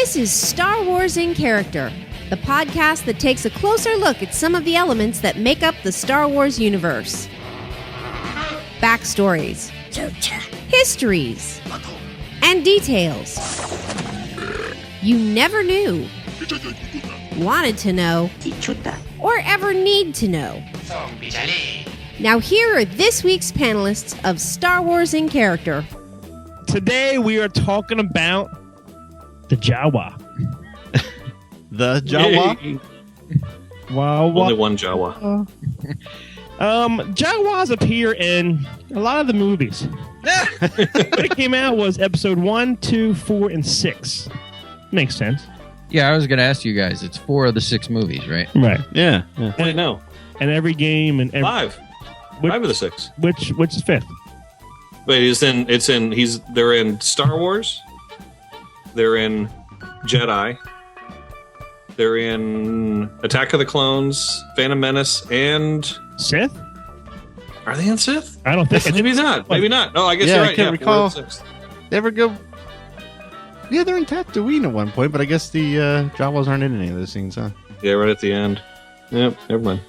This is Star Wars in Character, the podcast that takes a closer look at some of the elements that make up the Star Wars universe. Backstories, histories, and details you never knew, wanted to know, or ever need to know. Now here are this week's panelists of Star Wars in Character. Today we are talking about the Jawa. The Jawa? Only one Jawa. Jawas appear in a lot of the movies. When it came out was episode 1, 2, 4, and 6. Makes sense. Yeah, I was going to ask you guys. It's 4 of the 6 movies, right? Right. Yeah. Wait, no. And every game and 5. 5 of the 6. Which is 5th? Wait, they're in Star Wars. They're in Jedi. They're in Attack of the Clones, Phantom Menace, and Sith? Are they in Sith? I don't think Maybe not. Maybe not. Oh, I guess you're right. I can't recall. They ever go? Yeah, they're in Tatooine at one point, but I guess the Jawas aren't in any of those scenes, huh? Yeah, right at the end. Yep, never mind.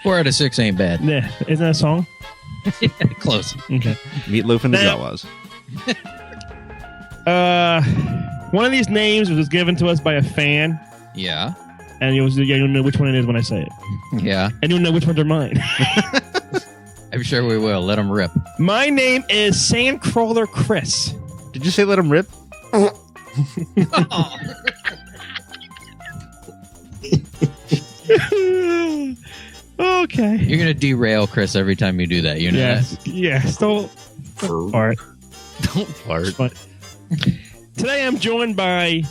4 out of 6 ain't bad. Yeah, isn't that a song? Close. Okay. Meatloaf and the Jawas. One of these names was given to us by a fan. Yeah. And you'll know which one it is when I say it. Yeah. And you'll know which ones are mine. I'm sure we will. Let them rip. My name is Sandcrawler Chris. Did you say let him rip? Okay. You're going to derail Chris every time you do that. You know that? Yes. Don't fart. Don't fart. But today I'm joined by...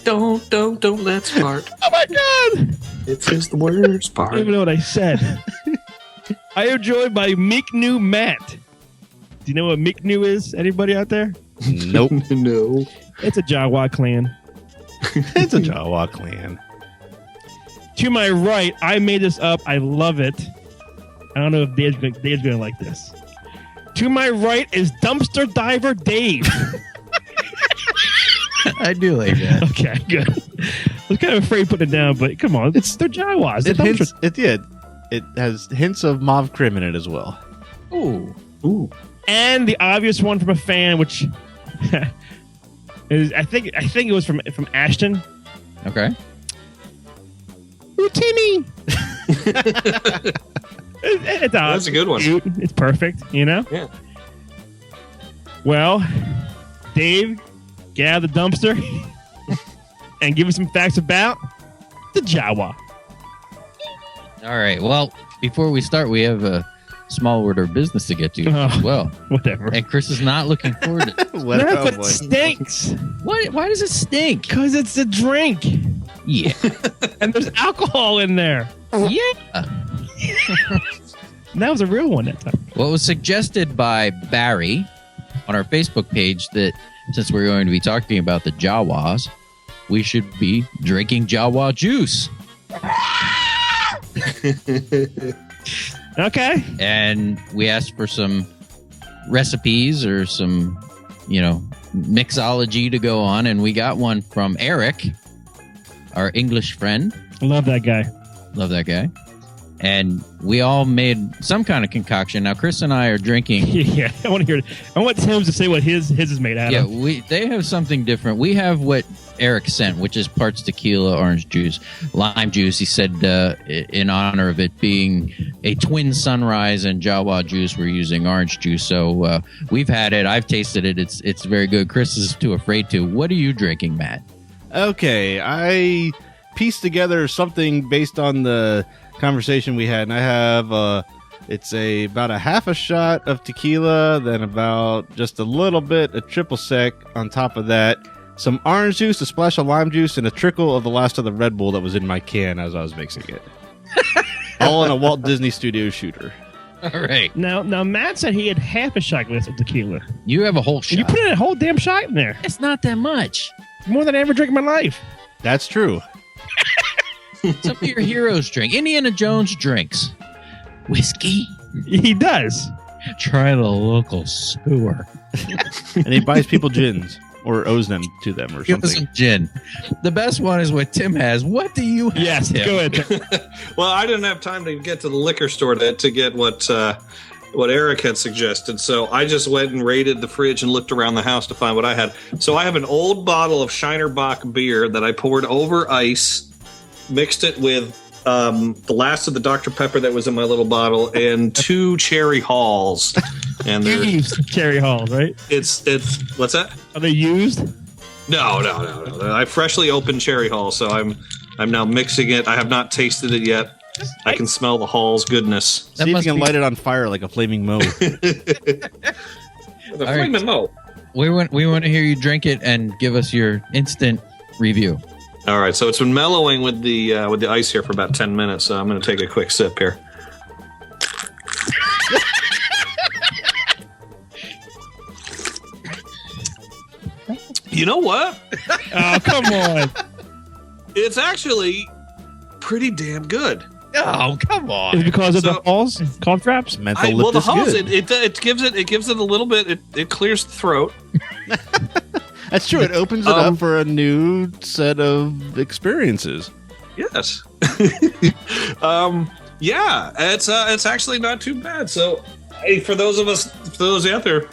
Don't let's fart. Oh my God! It's just the worst part. I don't even know what I said. I am joined by Miknu Matt. Do you know what Miknu is? Anybody out there? Nope. No. It's a Jawa clan. It's a Jawa clan. To my right, I made this up. I love it. I don't know if Dave's going to like this. To my right is Dumpster Diver Dave. I do like that. Okay, good. I was kind of afraid putting it down, but come on. They're Jawas. It has hints of Mauve Crim in it as well. Ooh. And the obvious one from a fan, which is I think it was from Ashton. Okay. Ooh, Timmy. It's That's a good one. Cute. It's perfect, you know? Yeah. Well, Dave, get out of the dumpster and give us some facts about the Jawa. All right. Well, before we start, we have a small order of business to get to as well. Whatever. And Chris is not looking forward to it. But it stinks. Why does it stink? Because it's a drink. Yeah. And there's alcohol in there. Yeah. That was a real one that time. Well, it was suggested by Barry on our Facebook page that since we're going to be talking about the Jawas, we should be drinking Jawa juice. Okay. And we asked for some recipes or some, mixology to go on, and we got one from Eric, our English friend. Love that guy. Love that guy. And we all made some kind of concoction. Now, Chris and I are drinking. Yeah, I want to hear it. I want Tim to say what his is made out of. Yeah, they have something different. We have what Eric sent, which is parts tequila, orange juice, lime juice. He said in honor of it being a twin sunrise and Jawa juice, we're using orange juice. So we've had it. I've tasted it. It's very good. Chris is too afraid to. What are you drinking, Matt? Okay, I pieced together something based on the conversation we had, and I have it's about a half a shot of tequila, then about just a little bit of triple sec on top of that, some orange juice, a splash of lime juice, and a trickle of the last of the Red Bull that was in my can as I was mixing it. All in a Walt Disney Studios shooter. All right. Now Matt said he had half a shot glass of tequila. You have a whole shot. You put in a whole damn shot in there. It's not that much. It's more than I ever drink in my life. That's true. Some of your heroes drink. Indiana Jones drinks whiskey. He does. Try the local sewer. And he buys people gins or owes them to them or Give us something. some gin. The best one is what Tim has. What do you have? Yes, Tim? go ahead. Well, I didn't have time to get to the liquor store to get what Eric had suggested, so I just went and raided the fridge and looked around the house to find what I had. So I have an old bottle of Shinerbach beer that I poured over ice, mixed it with the last of the Dr. Pepper that was in my little bottle, and 2 cherry halls. And Used cherry halls, right? it's what's that? Are they used? No. I freshly opened cherry hall, so I'm now mixing it. I have not tasted it yet. I can smell the hall's goodness. See if you can light it on fire like a flaming moe. The flaming mo. We want to hear you drink it and give us your instant review. All right, so it's been mellowing with the ice here for about 10 minutes. So I'm going to take a quick sip here. You know what? Oh, come on. It's actually pretty damn good. Oh, come on. Is it because of the So- halls? Cough drops? Menthol Well, lip the is hulls good. it gives it a little bit. It clears the throat. That's true. It opens it up for a new set of experiences. Yes. Yeah, it's actually not too bad. So, hey, for those out there,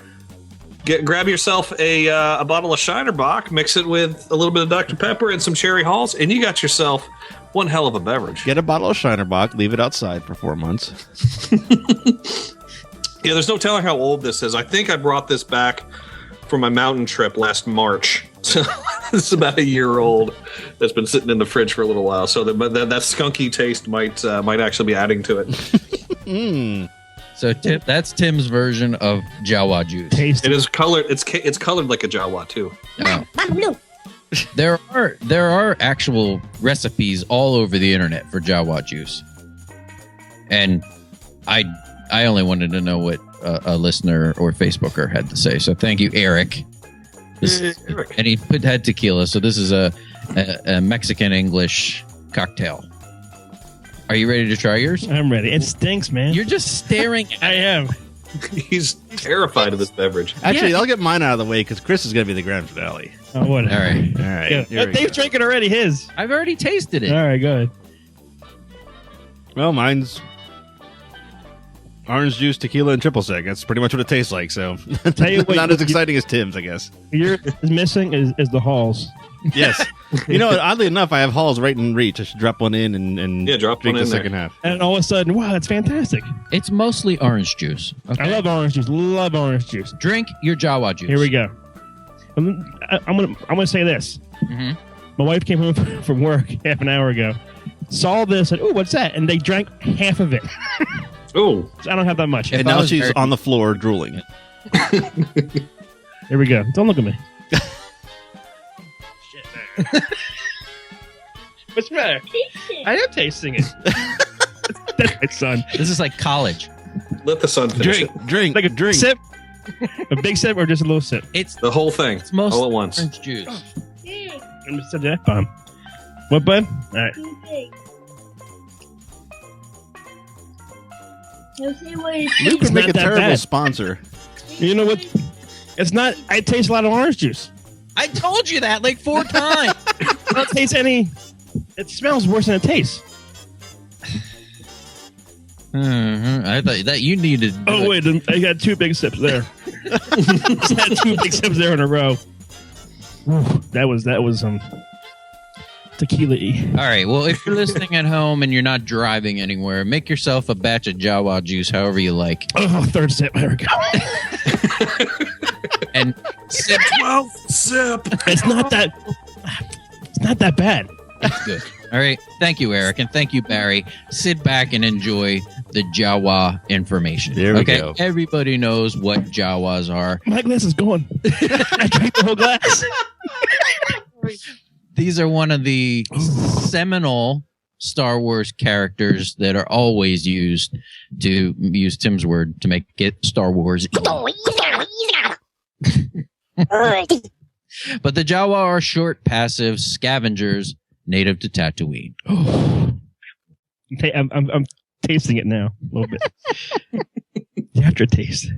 grab yourself a bottle of Shinerbach, mix it with a little bit of Dr. Pepper and some cherry halls, and you got yourself one hell of a beverage. Get a bottle of Shinerbach, leave it outside for 4 months. Yeah, there's no telling how old this is. I think I brought this back from my mountain trip last March. So this is about a year old. That's been sitting in the fridge for a little while. So that skunky taste might actually be adding to it. So that's Tim's version of Jawa juice. Taste. It is colored. It's colored like a Jawa too. Oh. There are actual recipes all over the internet for Jawa juice, and I only wanted to know what a listener or Facebooker had to say. So thank you, Eric. Eric. And he had tequila. So this is a Mexican English cocktail. Are you ready to try yours? I'm ready. It stinks, man. You're just staring. I am. He's terrified of this beverage. Actually, Yeah. I'll get mine out of the way because Chris is going to be the grand finale. Oh, whatever. All right. All right. Yeah. here we Dave's go. drinking already his. I've already tasted it. All right, good. Well, mine's orange juice, tequila, and triple sec. That's pretty much what it tastes like. So, Tell you what, not as exciting as Tim's, I guess. You're missing is the halls. Yes. You know, oddly enough, I have halls right in reach. I should drop one in and Yeah, drop drink one the in there. second half. And all of a sudden, wow, that's fantastic. It's mostly orange juice. Okay. I love orange juice. Love orange juice. Drink your Jawa juice. Here we go. I'm gonna say this. Mhm. My wife came home from work half an hour ago, saw this, said, "Oh, what's that?" And they drank half of it. Oh, So I don't have that much. And While that was she's very- on the floor drooling. Here we go. Don't look at me. What's the matter? I am tasting it. That's my son. This is like college. let the sun finish it. Drink, Like a drink. sip, a big sip, or just a little sip. It's The whole thing, most all at once. orange juice. I'm just the F bomb. What, bud? All right. Luke It's would make not a that terrible bad. sponsor. You know what? It's not. I taste a lot of orange juice. I told you that like 4 times. I don't taste any. It smells worse than it tastes. I thought that you needed. Oh wait, I got 2 big sips there. Just had 2 big sips there in a row. Whew, that was some tequila-y. All right. Well, if you're listening at home and you're not driving anywhere, make yourself a batch of Jawa juice, however you like, Oh, 3rd sip. There we go. and sip. 12th sip. It's not that. It's not that bad. It's good. All right. Thank you, Eric, and thank you, Barry. Sit back and enjoy the Jawa information. There we okay? go. Everybody knows what Jawas are. My glass is gone. I drank the whole glass. These are one of the seminal Star Wars characters that are always used, to use Tim's word, to make it Star Wars. But the Jawa are short, passive scavengers native to Tatooine. I'm tasting it now a little bit. the aftertaste.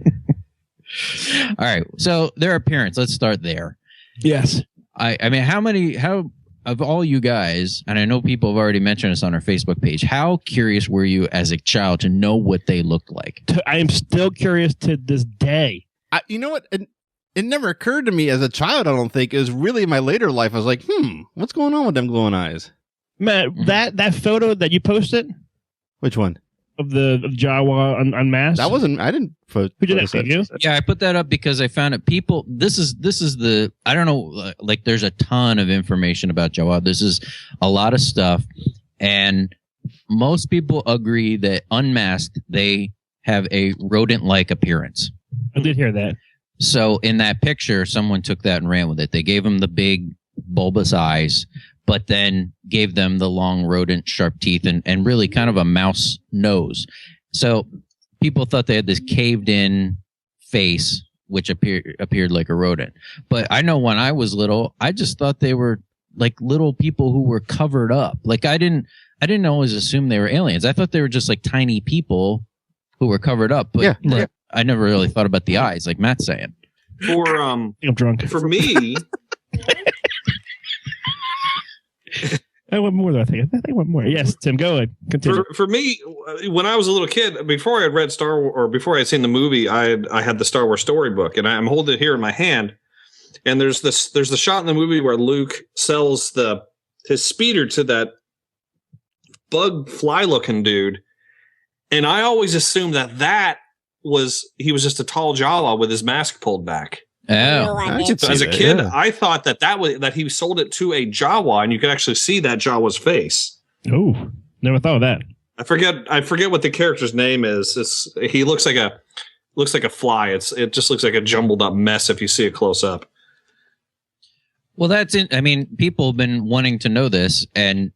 All right. So their appearance. Let's start there. Yes. I mean, how of all you guys, and I know people have already mentioned this on our Facebook page, how curious were you as a child to know what they looked like? I am still curious to this day. You know what? It never occurred to me as a child, I don't think. It was really in my later life. I was like, what's going on with them glowing eyes? Matt, that photo that you posted Which one? of the Jawa unmasked. That wasn't, I didn't put. Who did that? Did you? Yeah, I put that up because I found it. People, this is the, I don't know, like there's a ton of information about Jawa. This is a lot of stuff. And most people agree that unmasked, they have a rodent-like appearance. I did hear that. So in that picture, someone took that and ran with it. They gave them the big bulbous eyes, but then gave them the long rodent sharp teeth and really kind of a mouse nose. So people thought they had this caved in face, which appeared like a rodent. But I know when I was little, I just thought they were like little people who were covered up. Like I didn't always assume they were aliens. I thought they were just like tiny people who were covered up. But Yeah. I never really thought about the eyes, like Matt's saying. I'm drunk. For me, I want more though. I think I want more. Yes, Tim, go ahead. Continue. for me, when I was a little kid, before I had read Star Wars, or before I had seen the movie, I had the Star Wars storybook, and I'm holding it here in my hand. And there's the shot in the movie where Luke sells his speeder to that bug fly looking dude, and I always assumed that he was just a tall Jawa with his mask pulled back. Oh, So as a kid, I thought that he sold it to a Jawa, and you could actually see that Jawa's face. Oh, never thought of that. I forget what the character's name is. He looks like a fly. It just looks like a jumbled up mess if you see it close up. well, that's it. I mean, people have been wanting to know this, and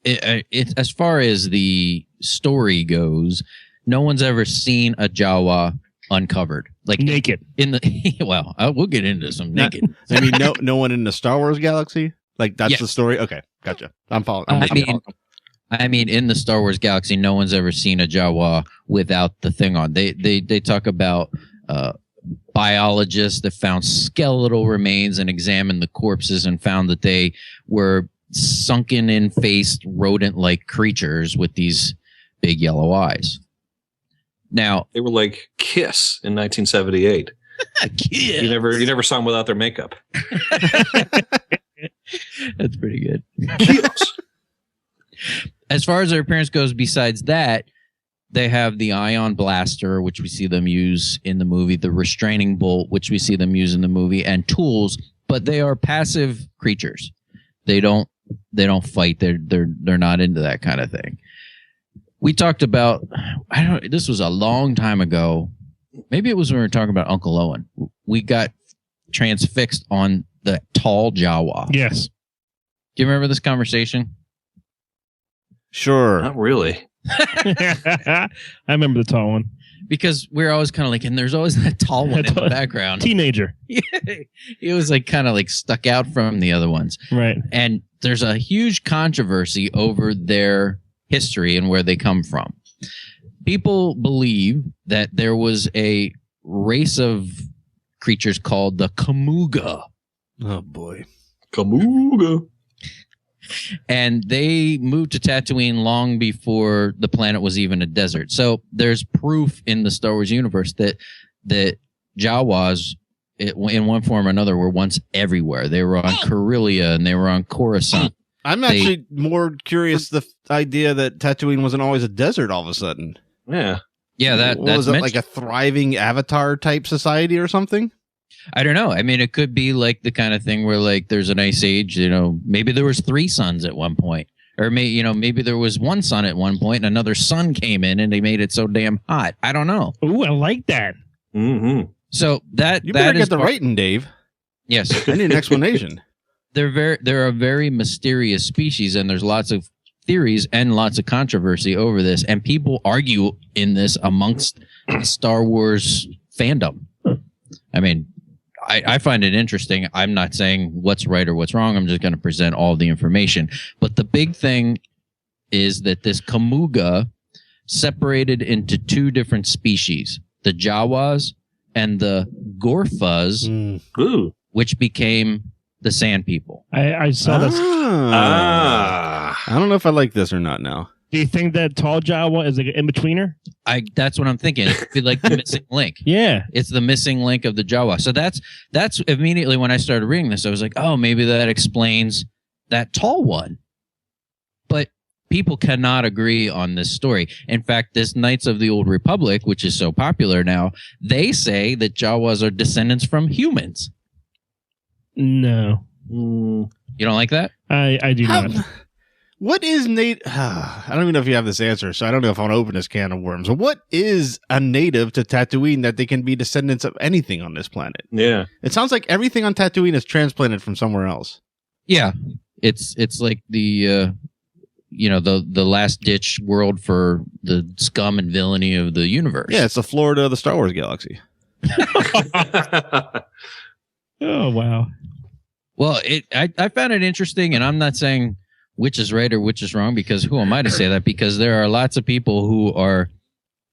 it as far as the story goes, no one's ever seen a Jawa uncovered, like Naked. in the. Well, we'll get into some naked. I mean, no one in the Star Wars galaxy? Like, that's Yes. the story? Okay, gotcha. I'm following. I mean, in the Star Wars galaxy, no one's ever seen a Jawa without the thing on. They talk about biologists that found skeletal remains and examined the corpses and found that they were sunken in faced rodent-like creatures with these big yellow eyes. Now, They were like Kiss in 1978. yeah, You never saw them without their makeup. that's pretty good. Kiss. As far as their appearance goes, besides that, they have the ion blaster, which we see them use in the movie, the restraining bolt, which we see them use in the movie, and tools, but they are passive creatures. They don't fight. They're not into that kind of thing. We talked about, this was a long time ago. Maybe it was when we were talking about Uncle Owen. We got transfixed on the tall Jawa. Yes. Do you remember this conversation? Sure. Not really. I remember the tall one. Because we're always kind of like, and there's always that tall one in the background. Teenager. He was like kind of like stuck out from the other ones. Right. And there's a huge controversy over their history and where they come from. People believe that there was a race of creatures called the Kamuga. Oh, boy. Kamuga. And they moved to Tatooine long before the planet was even a desert. So there's proof in the Star Wars universe that Jawas, in one form or another, were once everywhere. They were on Corellia and they were on Coruscant. I'm actually more curious the idea that Tatooine wasn't always a desert all of a sudden. Yeah. Yeah, that's was it like a thriving Avatar type society or something? I don't know. I mean, it could be like the kind of thing where like there's an ice age, maybe there was 3 suns at one point. Or maybe there was one sun at one point and another sun came in and they made it so damn hot. I don't know. Ooh, I like that. Mm-hmm. So You better get the writing, Dave. Yes. I need an explanation. They're a very mysterious species, and there's lots of theories and lots of controversy over this, and people argue in this amongst the Star Wars fandom. I mean, I find it interesting. I'm not saying what's right or what's wrong. I'm just going to present all the information. But the big thing is that this Kamuga separated into 2 different species. the Jawas and the Gorfas, Ooh. which became the Sand People. I saw this. I don't know if I like this or not now. Do you think that tall Jawa is like an in-betweener? That's what I'm thinking. It could be like the missing link. Yeah. It's the missing link of the Jawa. So that's immediately when I started reading this, I was like, oh, maybe that explains that tall one. But people cannot agree on this story. In fact, this Knights of the Old Republic, which is so popular now, they say that Jawas are descendants from humans. No. You don't like that? I do not. What is native? I don't even know if you have this answer, so I don't know if I want to open this can of worms. What is a native to Tatooine that they can be descendants of anything on this planet? Yeah. It sounds like everything on Tatooine is transplanted from somewhere else. Yeah. It's like the the last ditch world for the scum and villainy of the universe. Yeah, it's the Florida of the Star Wars galaxy. Oh, wow. Well, I found it interesting, and I'm not saying which is right or which is wrong, because who am I to say that? Because there are lots of people who are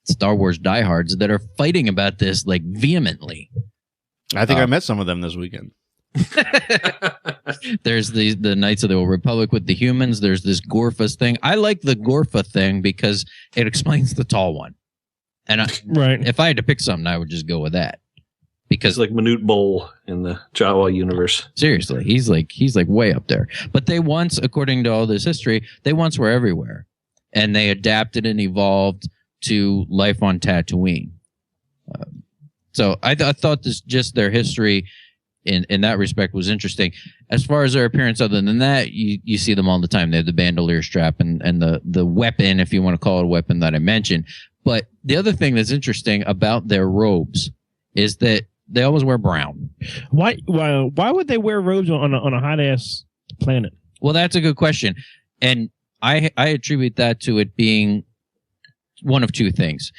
Star Wars diehards that are fighting about this like vehemently. I think I met some of them this weekend. There's the Knights of the Old Republic with the humans. There's this Gorfas thing. I like the Gorfa thing because it explains the tall one. And Right. if I had to pick something, I would just go with that. Because It's like Manute Bol in the Jawa universe. seriously, he's like way up there. But they once, according to all this history, they once were everywhere, and they adapted and evolved to life on Tatooine. So I thought just their history in that respect was interesting. As far as their appearance, other than that, you see them all the time. They have the bandolier strap and the weapon, if you want to call it a weapon, that I mentioned. But the other thing that's interesting about their robes is that they always wear brown. Why would they wear robes on a hot ass planet? Well, that's a good question. And I attribute that to it being one of two things.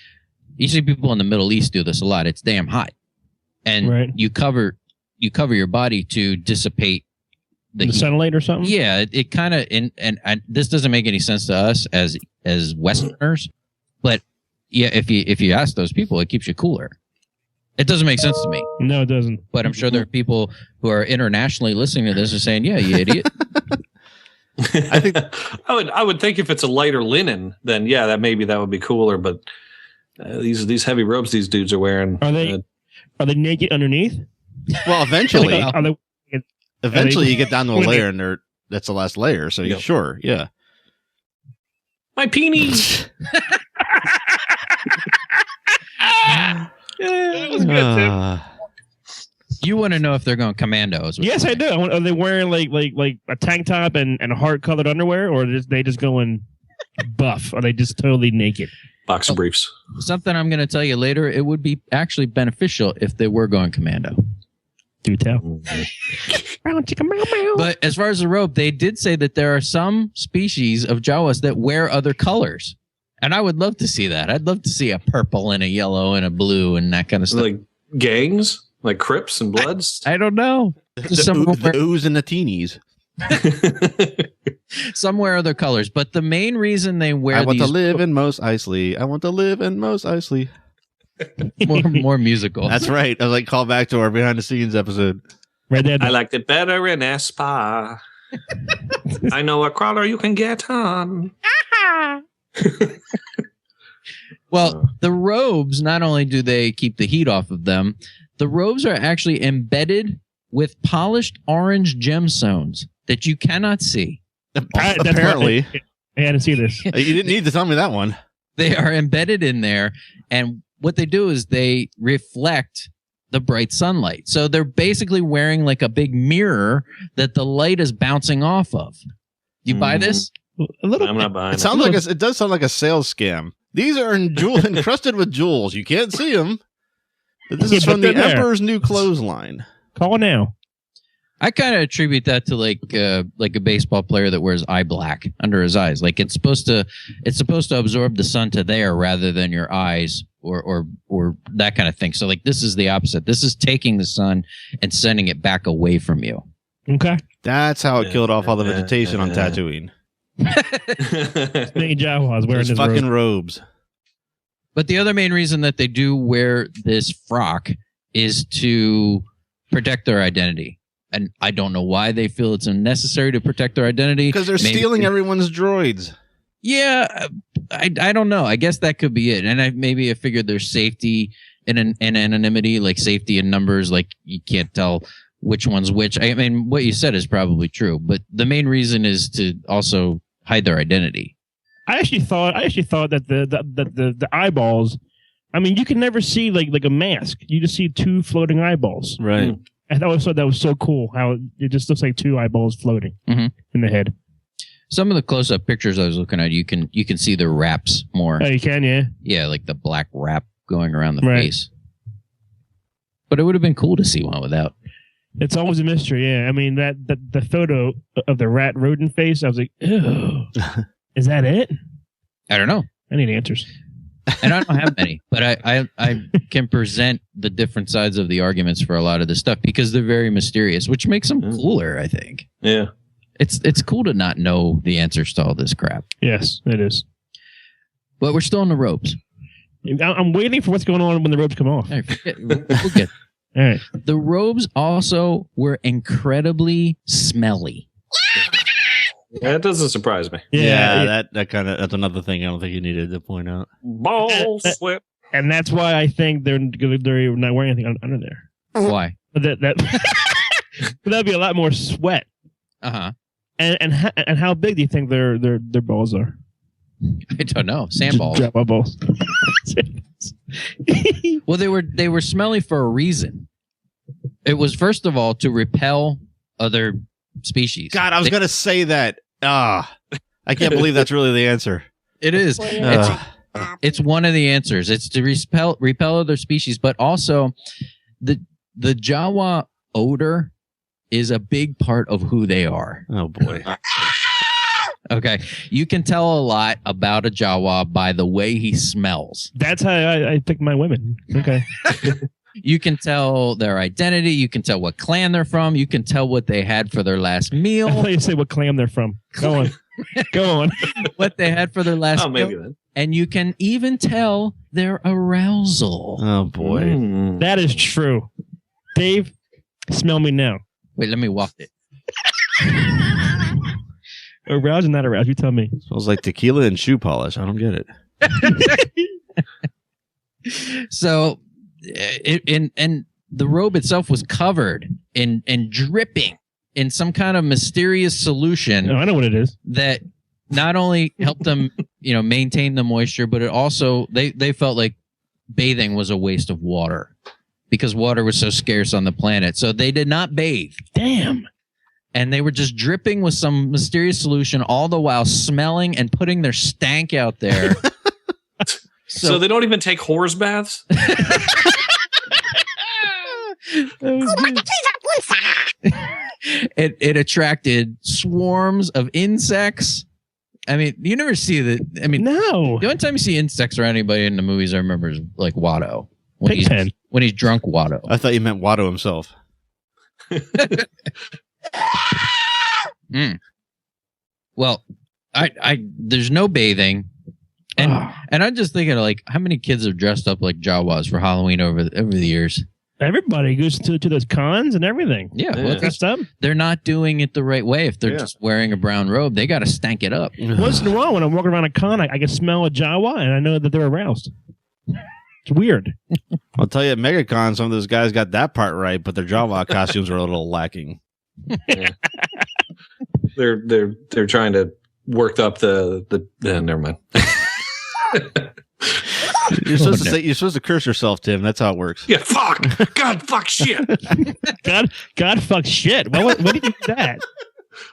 You see people in the Middle East do this a lot. It's damn hot. And Right. you cover your body to dissipate the heat. sunlight or something? Yeah, it kind of and this doesn't make any sense to us as Westerners, but yeah, if you ask those people, it keeps you cooler. It doesn't make sense to me, No, it doesn't. but I'm sure there are people who are internationally listening to this and saying, "Yeah, you idiot." I think I would think if it's a lighter linen, then yeah, that would be cooler. But these heavy robes these dudes are wearing. Are they naked underneath? well, eventually, Are they- you get down to a layer, and that's the last layer. So Yep. sure, yeah. My peenies. That was good, Tim. You want to know if they're going commando? Is what Yes, you're I do. Are they wearing like a tank top and hard colored underwear, or they just going buff? Are they just totally naked? Boxer briefs. Something I'm going to tell you later. It would be actually beneficial if they were going commando. Do tell. But as far as the robe, they did say that there are some species of Jawas that wear other colors. And I would love to see that. I'd love to see a purple and a yellow and a blue and that kind of stuff. Like gangs, like Crips and Bloods. I don't know. Just The ooze and the teenies. some wear other colors. But the main reason they wear I want to these live in Mos Eisley. I want to live in Mos Eisley. more musical. That's right. I like call back to our behind the scenes episode. Red Dead. I liked it better in a spa. I know a crawler you can get on. Well, the robes, not only do they keep the heat off of them, the robes are actually embedded with polished orange gemstones that you cannot see. Apparently. I had to see this. You didn't need to tell me that one. They are embedded in there, and what they do is they reflect the bright sunlight. So they're basically wearing like a big mirror that the light is bouncing off of. You buy this? A little. I'm not buying It sounds like it does sound like a sales scam. These are encrusted with jewels. You can't see them. But this is Yeah, from but the they're there. Emperor's New Clothes line. Call now. I kind of attribute that to like a baseball player that wears eye black under his eyes. Like it's supposed to absorb the sun to there rather than your eyes or that kind of thing. So like this is the opposite. This is taking the sun and sending it back away from you. Okay. That's how it killed off all the vegetation on Tatooine. Many Jawas wearing Those this fucking robe. robes. But the other main reason that they do wear this frock is to protect their identity. And I don't know why they feel it's unnecessary to protect their identity. Because they're stealing everyone's droids. Yeah, I don't know. I guess that could be it. And I figured there's safety and anonymity, like safety in numbers. Like you can't tell which one's which. I mean, what you said is probably true. But the main reason is to also hide their identity. I actually thought that the eyeballs. I mean, you can never see like a mask. You just see two floating eyeballs. Right. I always thought that was so cool how it just looks like two eyeballs floating in the head. Some of the close-up pictures I was looking at, you can see the wraps more. Oh, you can, yeah. Yeah, like the black wrap going around the face. But it would have been cool to see one without. It's always a mystery, yeah. I mean, the photo of the rat rodent face, I was like, ew. Is that it? I don't know. I need answers. And I don't have many, but I can present the different sides of the arguments for a lot of this stuff because they're very mysterious, which makes them cooler, I think. Yeah. It's cool to not know the answers to all this crap. Yes, it is. But we're still in the robes. I'm waiting for what's going on when the robes come off. All right, we'll get. All right. The robes also were incredibly smelly. That doesn't surprise me. Yeah. That's another thing I don't think you needed to point out. Ball slip. And that's why I think they're not wearing anything under there. Why? That'd be a lot more sweat. Uh-huh. And how big do you think their balls are? I don't know. Sandballs. Java balls. Well, they were smelly for a reason. It was first of all to repel other species. God, I was going to say that. I can't believe that's really the answer. It is. It's one of the answers. It's to repel other species, but also the Jawa odor is a big part of who they are. Oh boy. Okay. You can tell a lot about a Jawa by the way he smells. That's how I pick my women. Okay. You can tell their identity. You can tell what clan they're from. You can tell what they had for their last meal. I thought you say what clan they're from. Go on. Go on. What they had for their last meal. Maybe then. And you can even tell their arousal. Oh boy. That is true. Dave, smell me now. Wait, let me walk it. Aroused or not aroused? You tell me. Smells like tequila and shoe polish. I don't get it. So, and the robe itself was covered in dripping in some kind of mysterious solution. No, I know what it is. That not only helped them, maintain the moisture, but it also they felt like bathing was a waste of water because water was so scarce on the planet. So they did not bathe. Damn. And they were just dripping with some mysterious solution, all the while smelling and putting their stank out there. So they don't even take horse baths? It attracted swarms of insects. I mean, you never see that. I mean, no. The only time you see insects around anybody in the movies I remember is like Watto. When he's drunk Watto. I thought you meant Watto himself. Well, I there's no bathing, and I'm just thinking like how many kids have dressed up like Jawas for Halloween over the years. Everybody goes to those cons and everything. Yeah, well, dressed up. They're not doing it the right way. If they're just wearing a brown robe, they got to stank it up. Once in a while, when I'm walking around a con, I can smell a Jawa, and I know that they're aroused. It's weird. I'll tell you, at MegaCon, some of those guys got that part right, but their Jawa costumes were a little lacking. Yeah. They're trying to work up the never mind. You're supposed to curse yourself, Tim. That's how it works. Yeah, fuck. God, fuck shit. God, fuck shit. What did you do that?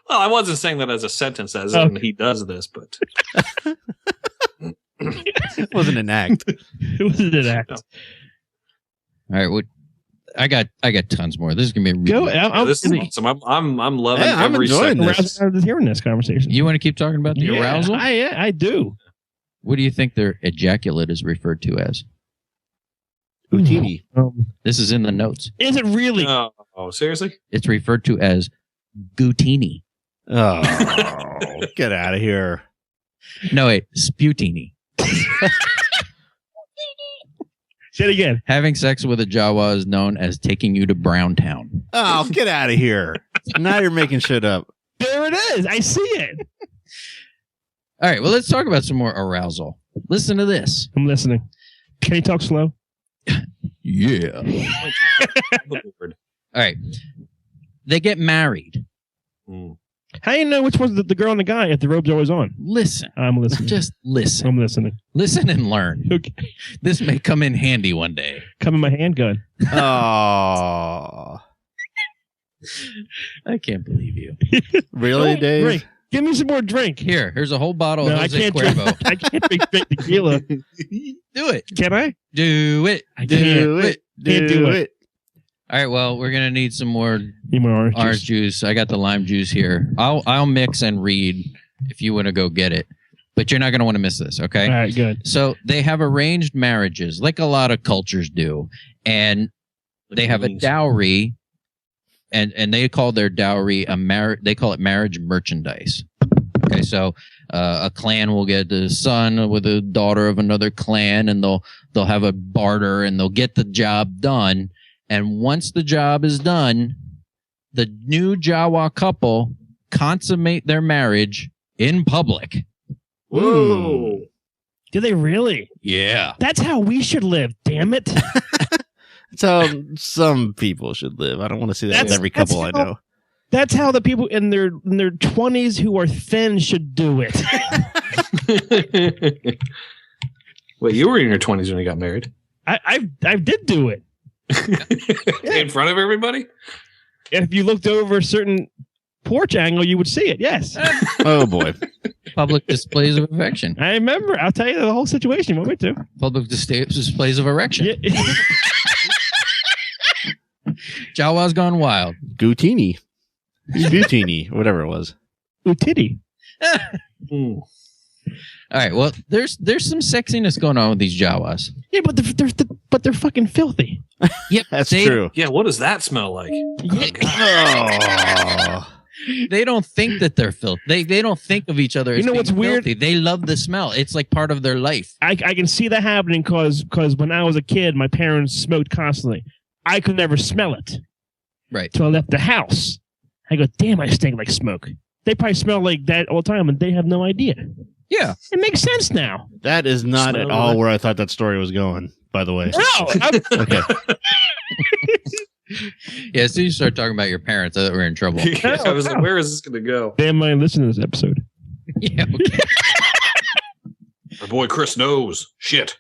Well, I wasn't saying that as a sentence, as in he does this, but it wasn't an act. It wasn't an act. No. All right, I got tons more. This is gonna be this is awesome. I'm loving I'm every enjoying second. this. I was hearing this conversation. You want to keep talking about the arousal? I do. What do you think their ejaculate is referred to as? Utini. This is in the notes. Is it really? Oh, seriously? It's referred to as Gutini. Oh, get out of here. No, wait, Sputini. Say it again. Having sex with a Jawa is known as taking you to Browntown. Oh, get out of here. Now you're making shit up. There it is. I see it. All right, well, let's talk about some more arousal. Listen to this. I'm listening. Can you talk slow? Yeah. All right. They get married. How do you know which one's the girl and the guy if the robe's always on? Listen. I'm listening. Just listen. I'm listening. Listen and learn. Okay. This may come in handy one day. Come in my handgun. Oh. I can't believe you. Really, Dave? Drink. Give me some more drink. Here's a whole bottle No, of I Jose can't Cuervo. drink. I can't drink tequila. Do it. Can I? Do it. I Do it. Can't do it. All right, well, we're going to need some more Need more orange juice. I got the lime juice here. I'll mix and read if you want to go get it. But you're not going to want to miss this, okay? All right, good. So they have arranged marriages, like a lot of cultures do. And they have a dowry, and they call their dowry they call it marriage merchandise. Okay, so a clan will get the son with a daughter of another clan, and they'll have a barter, and they'll get the job done. And once the job is done, the new Jawa couple consummate their marriage in public. Whoa. Do they really? Yeah. That's how we should live, damn it. That's how some people should live. I don't want to see that with every couple I know. That's how the people in their 20s who are thin should do it. Wait, you were in your 20s when you got married? I did do it. In front of everybody? If you looked over a certain porch angle, you would see it. Yes. Oh, boy. Public displays of affection. I remember. I'll tell you the whole situation. You want me to? Public displays of erection. Yeah. Jawa's gone wild. Goutini. Goutini, whatever it was. Ooh, titty. All right. Well, there's some sexiness going on with these Jawas. Yeah, but they're fucking filthy. Yep, That's true. Yeah, what does that smell like? Oh. They don't think that they're filthy. They don't think of each other as You know what's being weird? filthy. They love the smell. It's like part of their life. I can see that happening because when I was a kid, my parents smoked constantly. I could never smell it. Right. So I left the house. I go, damn, I stink like smoke. They probably smell like that all the time, and they have no idea. Yeah. It makes sense now. That is not Smell at all it. where I thought that story was going, by the way. No. Okay. Yeah, as soon as you start talking about your parents, I thought we were in trouble. I was like, where is this going to go? They might listen to this episode. Yeah. Okay. Our boy Chris knows. Shit.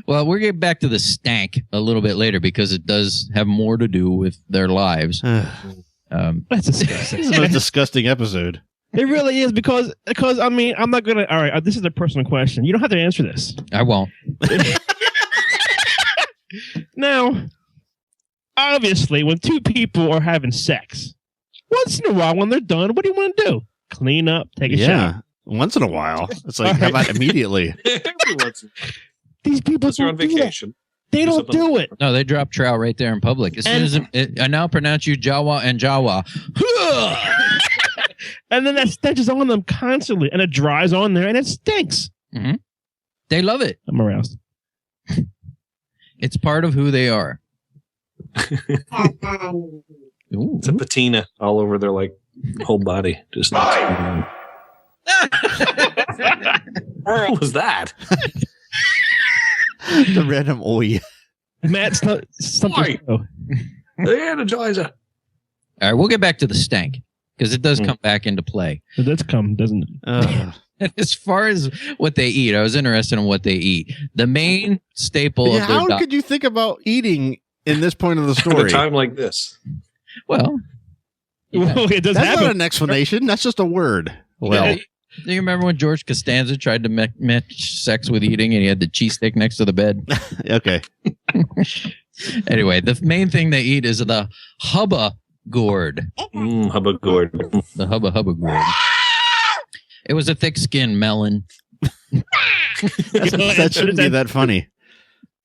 Well, we'll get back to the stank a little bit later because it does have more to do with their lives. That's disgusting. This is a disgusting episode. It really is because I mean, I'm not gonna. All right, this is a personal question. You don't have to answer this. I won't. Now, obviously, when two people are having sex, once in a while, when they're done, what do you want to do? Clean up, take a shower. Yeah. Once in a while. It's like, how about immediately? These people Unless you're on don't do that. vacation. They don't do it. No, they drop trout right there in public. As soon as I now pronounce you Jawa and Jawa. And then that stench is on them constantly, and it dries on there, and it stinks. Mm-hmm. They love it. I'm aroused. It's part of who they are. Ooh. It's a patina all over their whole body. Just what was that? The random oi. Matt, something. The energizer. All right, we'll get back to the stank because it does come back into play. That's come, doesn't it? As far as what they eat, I was interested in what they eat. The main staple of their How diet. could you think about eating in this point of the At a story? time like this. Well, Well, it does That's happen. not an explanation. That's just a word. Well, do you remember when George Costanza tried to match sex with eating and he had the cheesesteak next to the bed? okay. Anyway, the main thing they eat is the hubba gourd. Hubba gourd. The hubba gourd. It was a thick-skinned melon. That shouldn't be that funny.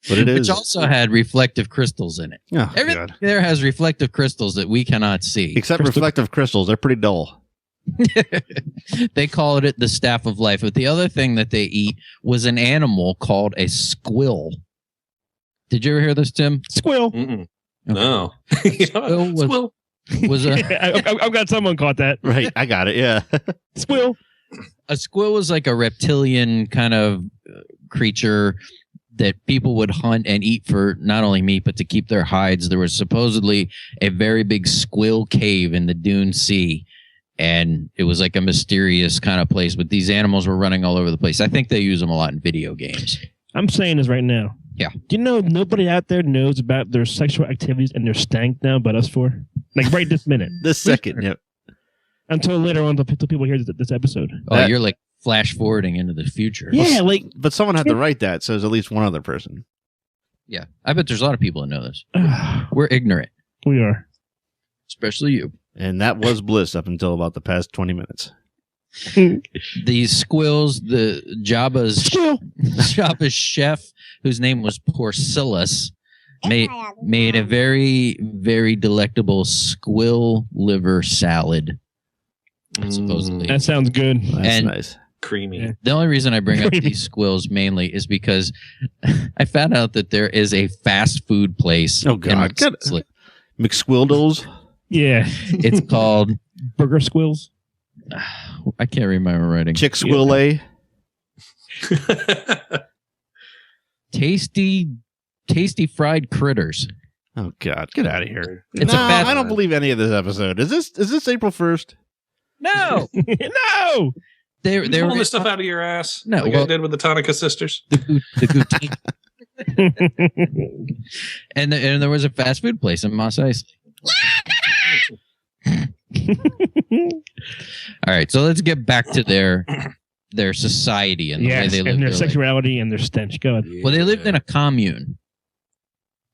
But it is. Which also had reflective crystals in it. Oh, Everything God. there has reflective crystals that we cannot see. Except reflective crystals. They're pretty dull. They called it the staff of life. But the other thing that they eat was an animal called a squill. Did you ever hear this, Tim? Squill. Mm-mm. No. Squill was I've got someone caught that. Right, I got it. Yeah. Squill. a squill was like a reptilian kind of creature that people would hunt and eat for not only meat, but to keep their hides. There was supposedly a very big squill cave in the Dune Sea. And it was like a mysterious kind of place, but these animals were running all over the place. I think they use them a lot in video games. I'm saying this right now. Yeah. Do you know nobody out there knows about their sexual activities and their stank now but us four? Like right this minute. This second, yep. Until later on, until people hear this episode. Oh, you're like flash forwarding into the future. Yeah, like... But someone had to write that, so there's at least one other person. Yeah. I bet there's a lot of people that know this. We're ignorant. We are. Especially you. And that was bliss up until about the past 20 minutes. These squills, the Jabba's chef, whose name was Porcellus, made a very, very delectable squill liver salad. Supposedly. That sounds good. That's nice. Creamy. The only reason I bring up these squills mainly is because I found out that there is a fast food place. Oh, God. McSquildles? Yeah. It's called Burger Squills. I can't read my writing. Chick Squille. Tasty fried critters. Oh God, get out of here! It's no, a fast I don't believe any of this episode. Is this April 1st? No, no. They Pulling were this stuff out of your ass. No, like I did with the Tonica sisters. the Goutine. and there was a fast food place in Mos Eisley. All right, so let's get back to their society and the way they lived and their life. sexuality and their stench. Go ahead. Well, they lived in a commune.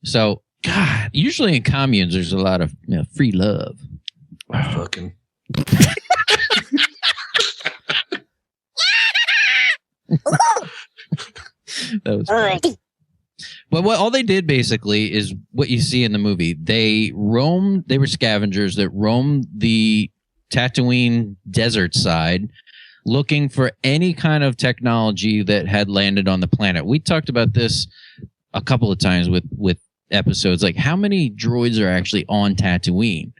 So, God, usually in communes, there's a lot of free love. Fucking. That was funny. But all they did basically is what you see in the movie. They were scavengers that roamed the Tatooine desert side looking for any kind of technology that had landed on the planet. We talked about this a couple of times with episodes, like how many droids are actually on Tatooine?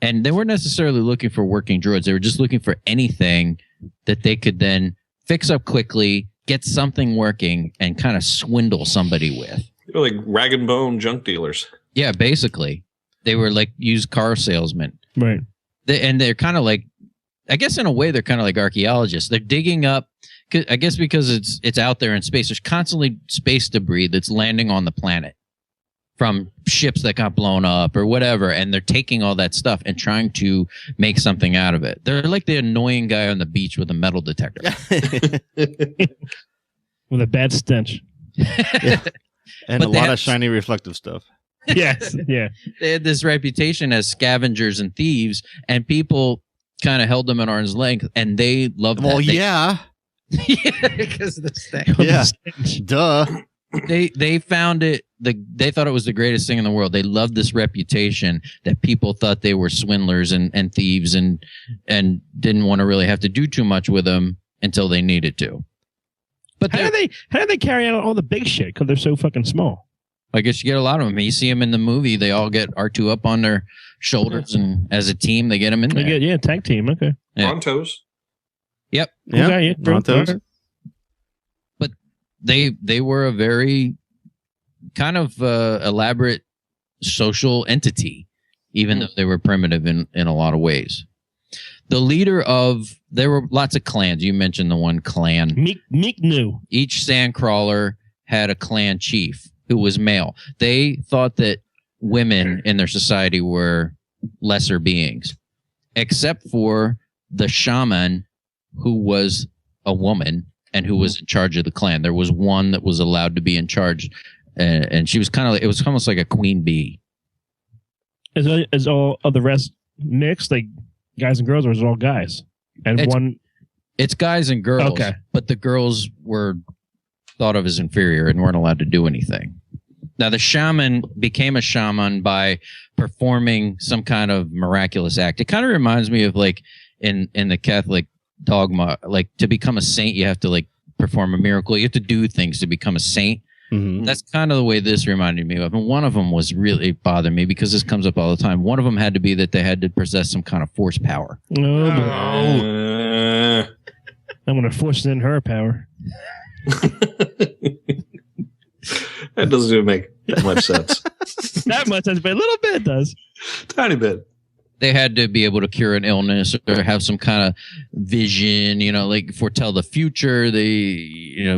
And they weren't necessarily looking for working droids. They were just looking for anything that they could then fix up quickly, get something working, and kind of swindle somebody with. They were like rag and bone junk dealers. Yeah, basically. They were like used car salesmen. Right. And they're kind of like, I guess in a way, they're kind of like archaeologists. They're digging up, I guess because it's out there in space. There's constantly space debris that's landing on the planet from ships that got blown up or whatever. And they're taking all that stuff and trying to make something out of it. They're like the annoying guy on the beach with a metal detector. With a bad stench. Yeah. And But a they lot have- of shiny reflective stuff. Yes. Yeah. They had this reputation as scavengers and thieves, and people kind of held them at arm's length, and they loved that. Well, yeah. Yeah, because of the stench. Yeah. Duh. They found it. They thought it was the greatest thing in the world. They loved this reputation that people thought they were swindlers and thieves and didn't want to really have to do too much with them until they needed to. But How do they carry out all the big shit? Because they're so fucking small. I guess you get a lot of them. You see them in the movie. They all get R2 up on their shoulders, and as a team, they get them in there. Tag team. Okay. Yeah. Brontos. Yep. Yeah. Okay, yeah. Brontos. But they were a very kind of elaborate social entity, even though they were primitive in a lot of ways. The leader there were lots of clans. You mentioned the one clan. Meek knew. Each sandcrawler had a clan chief who was male. They thought that women in their society were lesser beings, except for the shaman, who was a woman and who was in charge of the clan. There was one that was allowed to be in charge, and she was it was almost like a queen bee. Is all of the rest mixed, like guys and girls, or is it all guys? And It's guys and girls, Okay. but the girls were thought of as inferior and weren't allowed to do anything. Now, the shaman became a shaman by performing some kind of miraculous act. It kind of reminds me of like in the Catholic dogma, like to become a saint, you have to like perform a miracle. You have to do things to become a saint. Mhm. That's kind of the way this reminded me of. And one of them was really bothering me because this comes up all the time. One of them had to be that they had to possess some kind of force power. Oh, boy. Uh, I'm going to force in her power. that doesn't even make that much sense. That much sense, but a little bit does. Tiny bit. They had to be able to cure an illness or have some kind of vision, like foretell the future. They,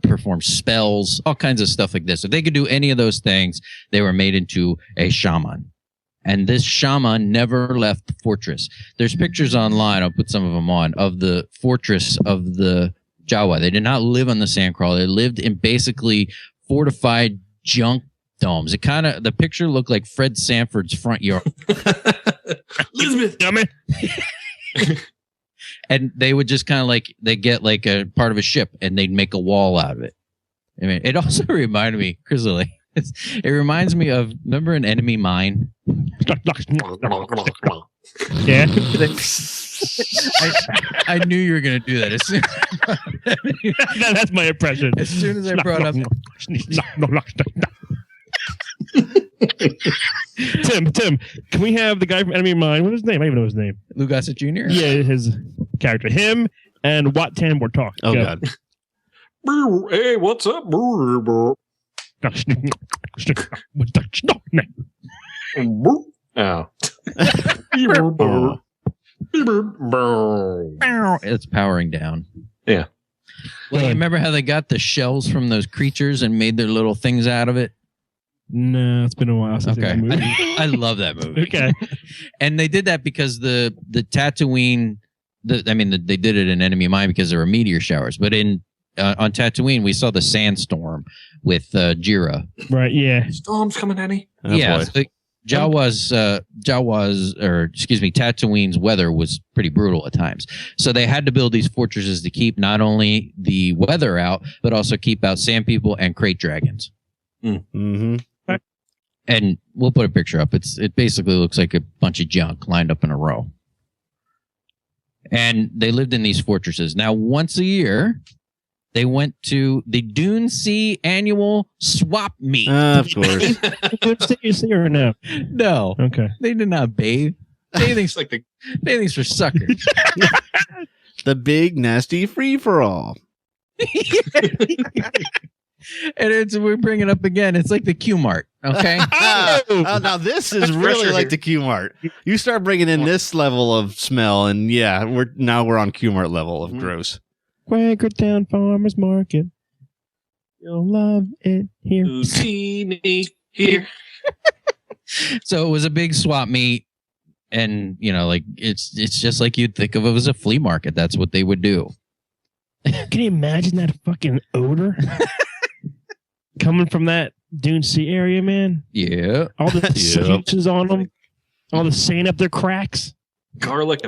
perform spells, all kinds of stuff like this. If they could do any of those things, they were made into a shaman. And this shaman never left the fortress. There's pictures online, I'll put some of them on, of the fortress of the Jawa. They did not live on the sandcrawler. They lived in basically fortified junk domes. The picture looked like Fred Sanford's front yard. Elizabeth. Dummy. And they would just kind of they get like a part of a ship and they'd make a wall out of it. I mean, it also reminded me, Grizzly, it reminds me of, remember an Enemy Mine? Yeah. I knew you were going to do that. That's my impression. As soon as I brought up... Tim, can we have the guy from Enemy of Mine? What's his name? I don't even know his name. Lou Gossett Jr.? Yeah, his character. Him and Wat Tanbor talk. Oh, Go. God. Hey, what's up? Oh. It's powering down. Yeah. Well, you remember how they got the shells from those creatures and made their little things out of it? No, it's been a while since Okay. I've seen that movie. I love that movie. Okay. And they did that because the Tatooine, they did it in Enemy of Mine because there were meteor showers. But on Tatooine, we saw the sandstorm with Jira. Right, yeah. Storm's coming, Annie. Oh, Yeah. boy. So Tatooine's weather was pretty brutal at times. So they had to build these fortresses to keep not only the weather out, but also keep out sand people and crate dragons. Mm-hmm. And we'll put a picture up. It basically looks like a bunch of junk lined up in a row. And they lived in these fortresses. Now, once a year, they went to the Dune Sea annual swap meet. Of course. You see or no? No, Okay. they did not bathe. It's like the Bathing's for suckers. The big, nasty free-for-all. And we bring it up again. It's like the Q Mart. Okay. Now this is really pressure like here. the Q Mart. You start bringing in this level of smell, and yeah, we're on Q Mart level of gross. Quakertown Farmers Market. You'll love it here. Houdini here. So it was a big swap meet, and it's just like you'd think of it as a flea market. That's what they would do. Can you imagine that fucking odor coming from that Dune Sea area, man? Yeah. All the juices on them, all the sand up their cracks, Garlic,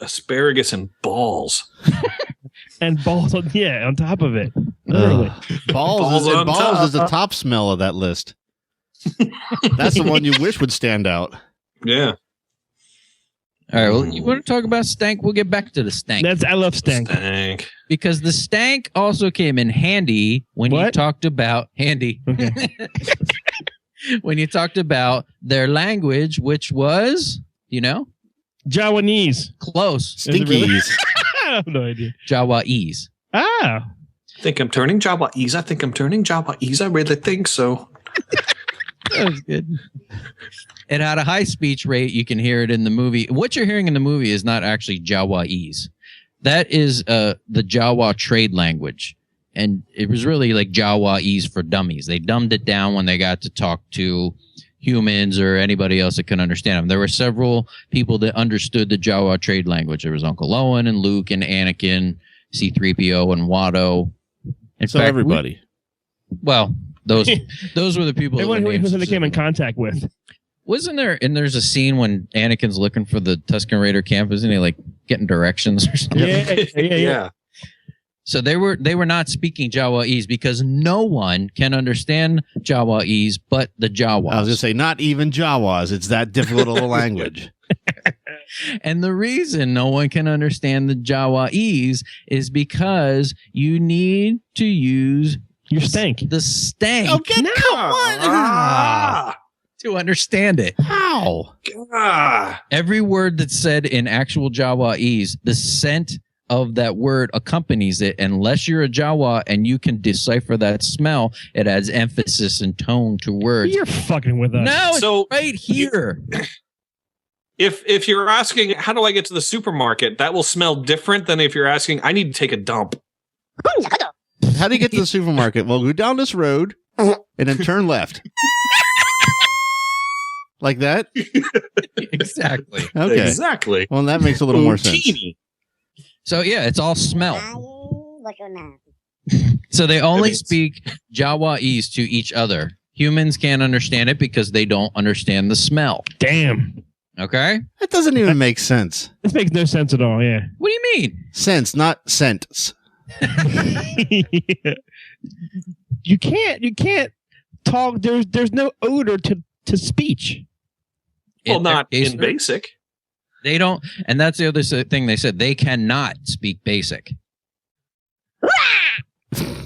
asparagus, and balls. and balls. On top of it. Literally. Balls on top. is the top smell of that list. That's the one you wish would stand out. Yeah. All right. Well, you want to talk about stank? We'll get back to the stank. I love stank. Stank. Because the stank also came in handy when you What? talked about handy. Okay. When you talked about their language, which was, Jawanese. close. it really? Stinkies. I have no idea. Jawa'ese. Ah. I think I'm turning Jawas. I really think so. That was good. It had a high speech rate. You can hear it in the movie. What you're hearing in the movie is not actually Jawa'ese. That is the Jawa trade language. And it was really like Jawa'ese for dummies. They dumbed it down when they got to talk to humans or anybody else that could understand them. There were several people that understood the Jawa trade language. There was Uncle Owen and Luke and Anakin, C-3PO and Watto. In So fact, everybody. those were the people. Everyone that were who named they came in specifically. contact with. Wasn't there? And there's a scene when Anakin's looking for the Tusken Raider camp, isn't he? Like getting directions or something. Yeah. So they were not speaking Jawa'ese because no one can understand Jawa'ese but the Jawas. I was going to say, not even Jawas. It's that difficult of a language. And the reason no one can understand the Jawais is because you need to use Your stank. the stank Okay, come on. to understand it. How? Every word that's said in actual Jawais, the scent of that word accompanies it. Unless you're a Jawa and you can decipher that smell, it adds emphasis and tone to words. You're fucking with us. No, it's So- right here. If you're asking, how do I get to the supermarket? That will smell different than if you're asking, I need to take a dump. How do you get to the supermarket? Well, go down this road and then turn left. Like that? Exactly. Okay. Exactly. Well, that makes a little more sense. Utini. So yeah, it's all smell. So they only speak Jawais to each other. Humans can't understand it because they don't understand the smell. Damn. Okay? That doesn't even make sense. This makes no sense at all. Yeah. What do you mean? Sense, not sentence. You can't talk. There's no odor to speech. Well, In their not case, in basic. They don't, and that's the other thing they said. They cannot speak basic.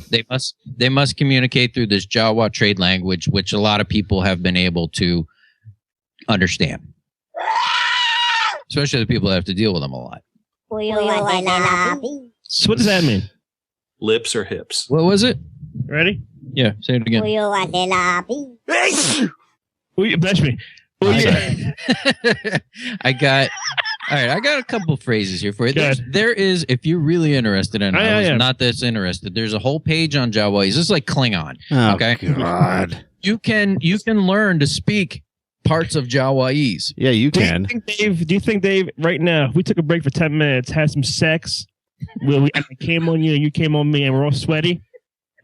They must communicate through this Jawa trade language, which a lot of people have been able to understand, especially the people that have to deal with them a lot. So what does that mean? Lips or hips. What was it? Ready? Yeah, say it again. Ooh, bless me. Ooh, yeah. I got a couple phrases here for you. Good. There is, if you're really interested, and I was am. not this interested, there's a whole page on Jawais. This is like Klingon. Oh, Okay. God. You can learn to speak parts of Jawais. Yeah, you can. Do you think Dave, right now, if we took a break for 10 minutes, had some sex, I came on you and you came on me, and we're all sweaty,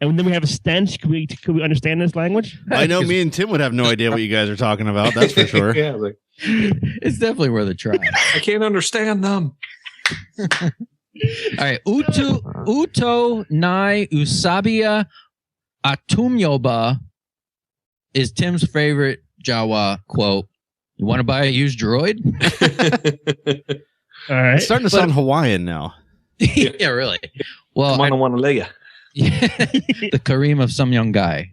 and then we have a stench, could we understand this language? I know me and Tim would have no idea what you guys are talking about. That's for sure. Yeah, like, It's definitely worth a try. I can't understand them. All right. Uto nai usabia atumyoba is Tim's favorite Jawa quote. You want to buy a used droid? All right. It's starting to sound Hawaiian now. Yeah, really. Well, Come on, I want to lay you. the Kareem of some young guy.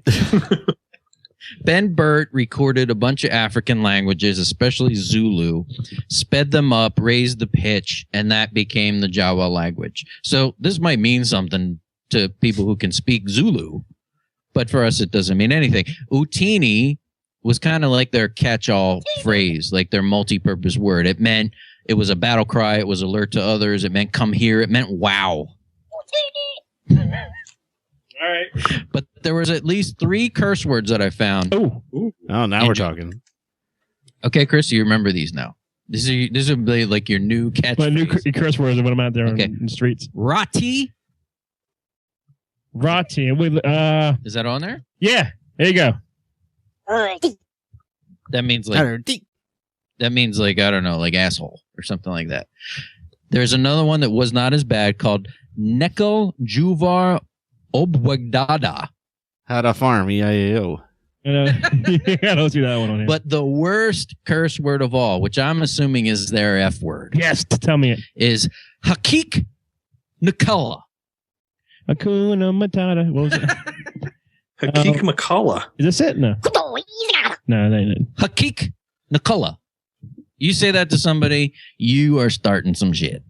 Ben Burt recorded a bunch of African languages, especially Zulu, sped them up, raised the pitch, and that became the Jawa language. So this might mean something to people who can speak Zulu, but for us it doesn't mean anything. Utini was kind of like their catch-all phrase, like their multi-purpose word. It was a battle cry, it was alert to others, it meant come here, it meant wow. All right. But there was at least 3 curse words that I found. Oh, Oh, now we're talking. Okay, Chris, you remember these now. This will be like your new catchphrase. my new curse words when I'm out there Okay. in the streets. Rati. Rati. Is that on there? Yeah. There you go. That means like I don't know, like asshole or something like that. There's another one that was not as bad called Nekel Juvar Obwagdada. How to farm, EIAO. I don't see that one on here. But the worst curse word of all, which I'm assuming is their F word, yes, tell me it. is Hakik Nakala. Hakuna Matata. What was it? Hakik Makala. Is this it? No. No, that ain't it. Hakik Nakala. You say that to somebody, you are starting some shit.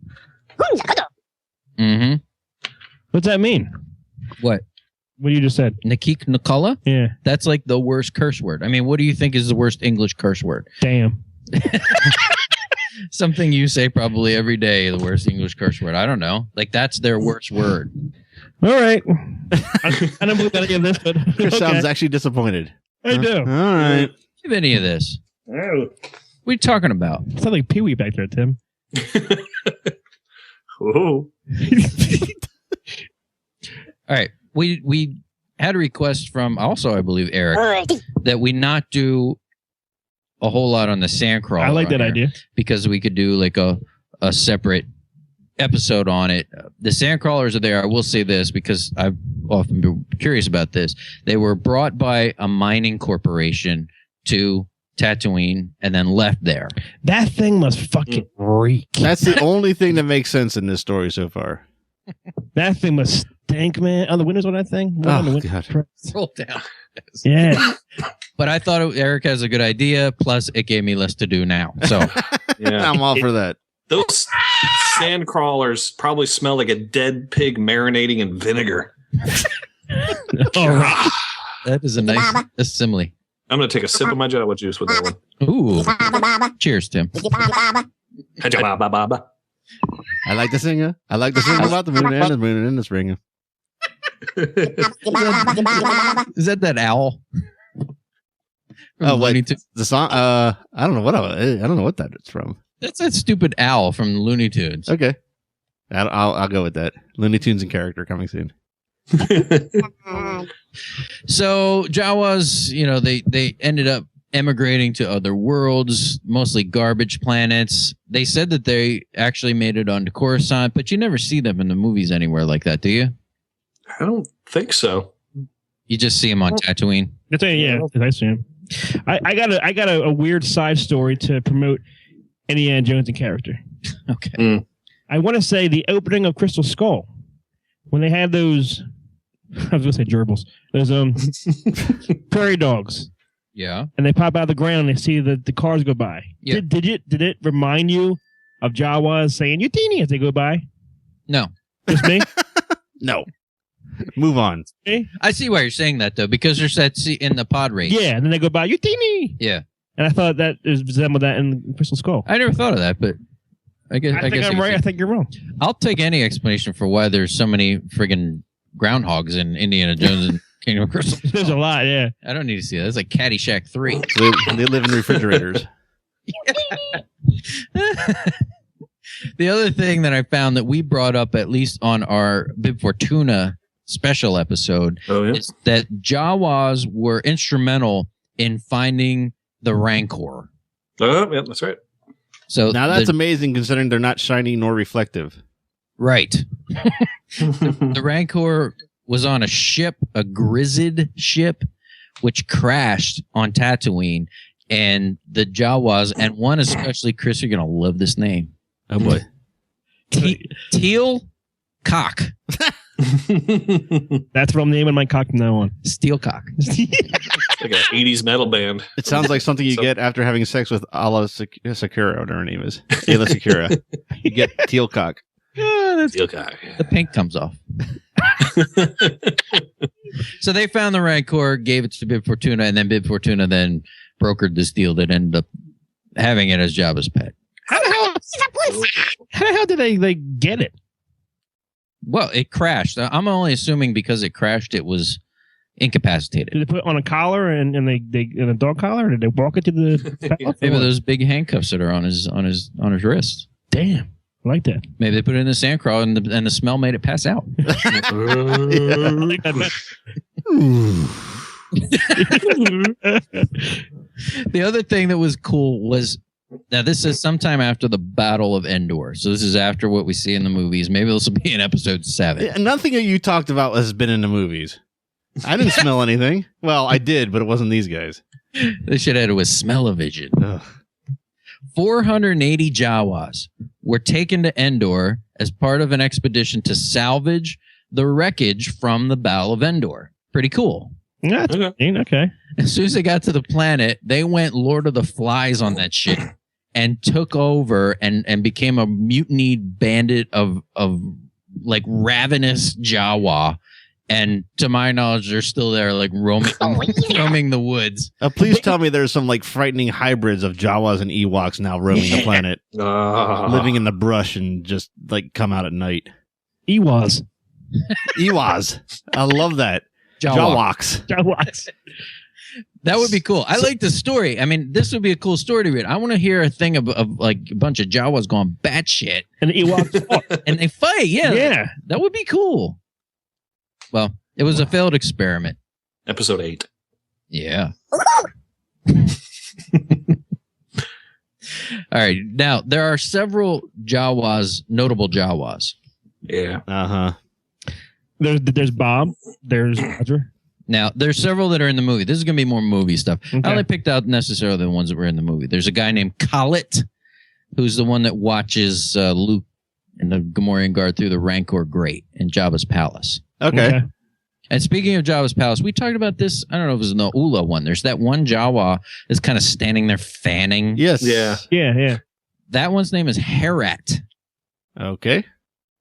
Mm-hmm. What's that mean? What? What you just said? Nakik Nakala? Yeah. That's like the worst curse word. I mean, what do you think is the worst English curse word? Damn. Something you say probably every day, the worst English curse word. I don't know. Like, that's their worst word. All right. I don't believe any of this, but Chris okay. sounds actually disappointed. I do. All right. Give any of this. Oh. What are you talking about? Sounds like Pee Wee back there, Tim. Oh. All right. We had a request from also, I believe, Eric, that we not do a whole lot on the Sandcrawler. I like that on here idea. because we could do like a separate episode on it. The Sandcrawlers are there. I will say this because I've often been curious about this. They were brought by a mining corporation to Tatooine and then left there. That thing must fucking reek. That's the only thing that makes sense in this story so far. That thing must stink, man. Oh, the windows on that thing? Oh, God. Roll down. Yeah. But I thought Eric has a good idea. Plus, it gave me less to do now. So Yeah. I'm all for that. Those sand crawlers probably smell like a dead pig marinating in vinegar. All right. that is a nice simile. I'm going to take a sip of my Jawa juice with that one. Ooh. Cheers, Tim. Ba-ba-ba-ba. I like to sing. I like to sing about the moon and the spring. Is that owl? From Oh, wait. Looney Tunes? The song. I don't know what that is from. That's that stupid owl from Looney Tunes. Okay, I'll go with that. Looney Tunes and character coming soon. So Jawas, they ended up emigrating to other worlds, mostly garbage planets. They said that they actually made it onto Coruscant, but you never see them in the movies anywhere like that, do you? I don't think so. You just see them on Tatooine. That's it, yeah. I see him. I got a weird side story to promote Indiana Jones in character. Okay. I want to say the opening of Crystal Skull, when they had those, I was going to say gerbils, those prairie dogs, Yeah. and they pop out of the ground and they see the cars go by. Yeah. Did it remind you of Jawas saying "Utini" as they go by? No. Just me? No. Move on. Me? I see why you're saying that, though, because there's that in the pod race. Yeah, and then they go by "Utini." Yeah. And I thought that resembled that in Crystal Skull. I never thought of that, but I guess I think I'm right. I think you're wrong. I'll take any explanation for why there's so many friggin' groundhogs in Indiana Jones and Kingdom of Crystal. There's a lot, yeah. I don't need to see that. That's like Caddyshack 3. They live in refrigerators. The other thing that I found that we brought up, at least on our Bib Fortuna special episode, is that Jawas were instrumental in finding the Rancor. Oh, yeah, that's right. So Now that's amazing considering they're not shiny nor reflective. right. The Rancor was on a ship, a grizzled ship, which crashed on Tatooine, and the Jawas, and one especially, Chris, you're gonna love this name. Oh boy. Teal Cock. That's what I'm naming my cock from now on. Steel Cock. Like an 80s metal band. It sounds like something you get after having sex with Ala Sakura, whatever her name is. Ayla Sakura. You get teal cock. Steel guy. The paint comes off. So they found the Rancor, gave it to Bib Fortuna, and then Bib Fortuna then brokered this deal that ended up having it as Jabba's pet. How the hell did they get it? Well, it crashed. I'm only assuming because it crashed, it was incapacitated. Did they put it on a collar and they in a dog collar? Or did they walk it to the Maybe those big handcuffs that are on his wrist. Damn, I like that. Maybe they put it in the sandcrawler and the smell made it pass out. I like that. The other thing that was cool was, now this is sometime after the Battle of Endor. So this is after what we see in the movies. Maybe this will be in episode 7. Yeah, nothing that you talked about has been in the movies. I didn't smell anything. Well, I did, but it wasn't these guys. They should have had it with smell-o-vision. Ugh. 480 Jawas were taken to Endor as part of an expedition to salvage the wreckage from the Battle of Endor. Pretty cool. Yeah, okay. As soon as they got to the planet, they went Lord of the Flies on that shit and took over and became a mutinied bandit of like ravenous Jawa. And to my knowledge, they're still there, like roaming the woods. Please tell me there's some like frightening hybrids of Jawas and Ewoks now roaming the planet, living in the brush and just like come out at night. Ewas. I love that. Jawoks. That would be cool. I like the story. I mean, this would be a cool story to read. I want to hear a thing of like a bunch of Jawas going batshit. And the Ewoks fought. And they fight. Yeah. That would be cool. Well, it was a failed experiment. Episode 8. Yeah. All right. Now, there are several Jawas, notable Jawas. Yeah. Uh-huh. There's Bob. There's Roger. Now, there's several that are in the movie. This is going to be more movie stuff. Okay. I only picked out necessarily the ones that were in the movie. There's a guy named Khalid, who's the one that watches Luke and the Gamorrean Guard through the Rancor Grate in Jabba's palace. Okay. And speaking of Jabba's palace, we talked about this. I don't know if it was in the Ula one. There's that one Jawa that's kind of standing there fanning. Yes. Yeah. Yeah. That one's name is Herat. Okay.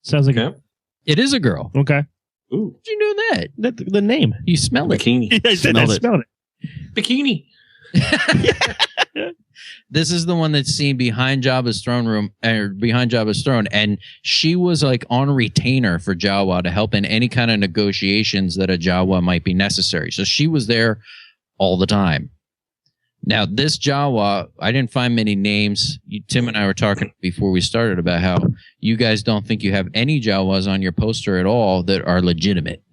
Sounds like Okay. It is a girl. okay. Ooh. Did you know that? The name. You smell it. Bikini. Yeah, I did. I smelled it. Bikini. This is the one that's seen behind Jabba's throne room, or behind Jabba's throne, and she was like on retainer for Jawa to help in any kind of negotiations that a Jawa might be necessary. So she was there all the time. Now, this Jawa, I didn't find many names. Tim and I were talking before we started about how you guys don't think you have any Jawas on your poster at all that are legitimate.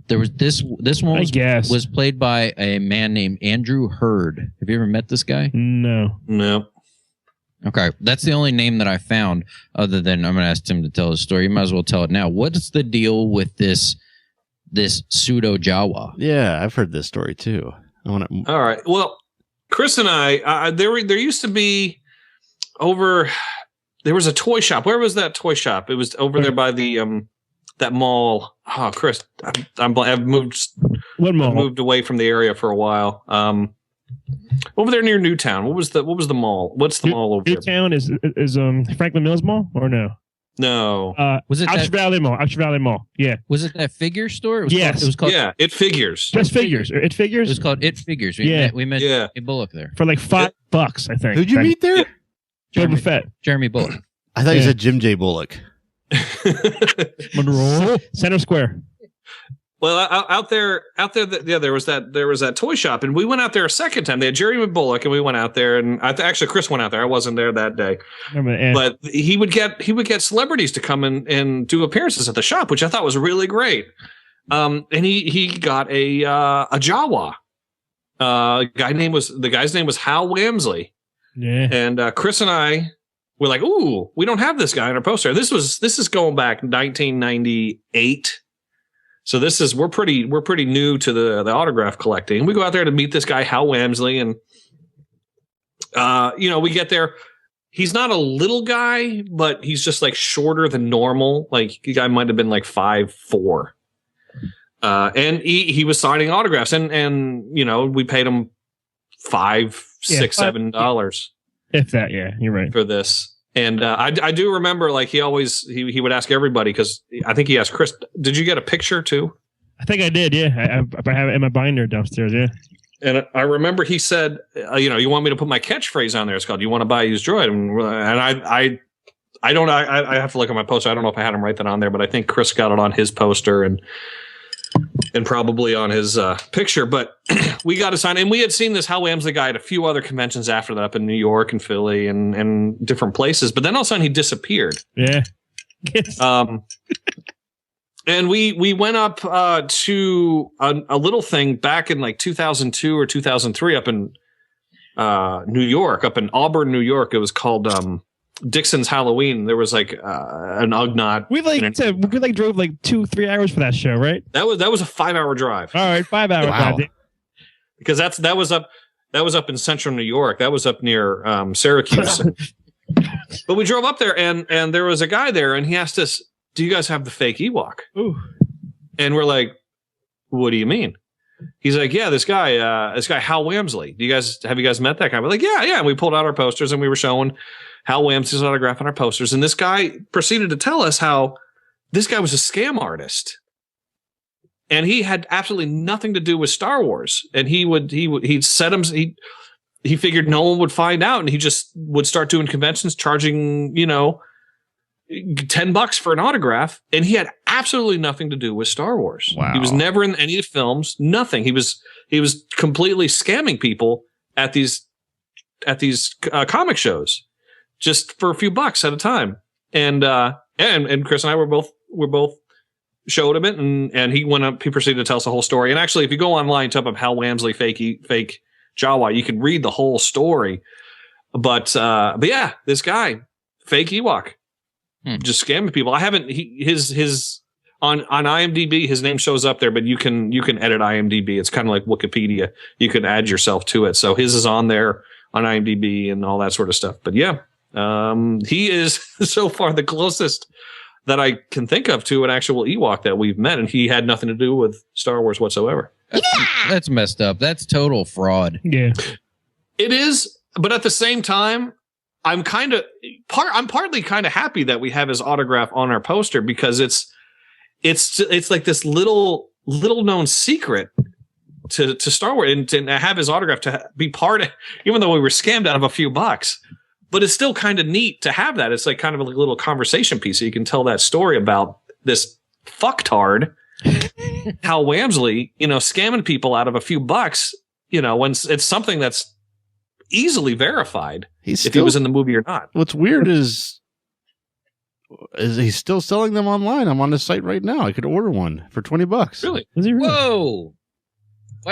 There was this one was played by a man named Andrew Hurd. Have you ever met this guy? No. Okay, that's the only name that I found. Other than I'm going to ask Tim to tell his story. You might as well tell it now. What's the deal with this pseudo Jawa? Yeah, I've heard this story too. I want to. All right. Well, Chris and I, there used to be over. There was a toy shop. Where was that toy shop? It was over there by the that mall. Oh, Chris, I've moved. What mall? I've moved away from the area for a while. Over there near Newtown. What was the mall? What's the mall over there? Newtown is Franklin Mills Mall or no? No. Was it Ouch Valley Mall? Yeah. Was it that figure store? Yes. It was called. Yeah, It Figures. Just Figures. It Figures. It was called It Figures. We met Jeremy Bullock there. For like $5, I think. Who'd you meet there? Boba Fett. Jeremy Bullock. I thought you said Jim J. Bullock. Monroe. Center Square. Well, out there, there was that toy shop, and we went out there a second time. They had Jeremy Bullock, and we went out there, and actually Chris went out there. I wasn't there that day, but he would get celebrities to come and do appearances at the shop, which I thought was really great. And he got a Jawa. The guy's name was Hal Wamsley. Yeah. And Chris and I were like, "Ooh, we don't have this guy on our poster." This is going back 1998. So we're pretty new to the autograph collecting. We go out there to meet this guy, Hal Wamsley, and we get there. He's not a little guy, but he's just like shorter than normal. Like the guy might have been like 5'4". And he was signing autographs, and we paid him $5, $6, $7. If that, yeah, you're right. For this. And I do remember, like, he would ask everybody, because I think he asked Chris, did you get a picture too? I think I did, yeah. I have it in my binder downstairs, yeah. And I remember he said, you want me to put my catchphrase on there? It's called, "You want to buy a used droid?" And I have to look at my poster. I don't know if I had him write that on there, but I think Chris got it on his poster and probably on his picture. But we got to sign, and we had seen this Hal Wamsley guy at a few other conventions after that, up in New York and Philly and different places. But then all of a sudden he disappeared. Yeah. And we went up to a little thing back in like 2002 or 2003 up in New York, up in Auburn, New York. It was called Dixon's Halloween. There was like an Ugnaught. We drove like 2-3 hours for that show, right? That was a 5-hour drive. All right, 5 hours. Wow. Because that was up in central New York. That was up near Syracuse. But we drove up there, and there was a guy there, and he asked us, "Do you guys have the fake Ewok?" Ooh. And we're like, "What do you mean?" He's like, "Yeah, this guy Hal Wamsley. Have you guys met that guy?" We're like, "Yeah." And we pulled out our posters, and we were showing Hal Wamsley's autograph on our posters. And this guy proceeded to tell us how this guy was a scam artist, and he had absolutely nothing to do with Star Wars. And he'd set him. He figured no one would find out, and he just would start doing conventions, charging $10 for an autograph, and he had absolutely nothing to do with Star Wars. Wow. He was never in any of the films, nothing. He was completely scamming people at these comic shows just for a few bucks at a time. And Chris and I were both showed him it, and he went up, he proceeded to tell us the whole story. And actually, if you go online, type up Hal Wamsley fake Jawa, you can read the whole story. But yeah, this guy, fake Ewok. Just scamming people. I haven't. on IMDb, his name shows up there, but you can edit IMDb. It's kind of like Wikipedia. You can add yourself to it. So his is on there on IMDb and all that sort of stuff. But yeah, he is so far the closest that I can think of to an actual Ewok that we've met, and he had nothing to do with Star Wars whatsoever. That's messed up. That's total fraud. Yeah. It is, but at the same time, I'm partly kind of happy that we have his autograph on our poster, because it's like this little known secret to Star Wars, and to have his autograph to be part of, even though we were scammed out of a few bucks, but it's still kind of neat to have that. It's like kind of a little conversation piece, so you can tell that story about this fucktard, Hal Wamsley, scamming people out of a few bucks, when it's something that's easily verified if he was in the movie or not. What's weird is he's still selling them online. I'm on the site right now. I could order one for $20. Really? Is he really? Whoa.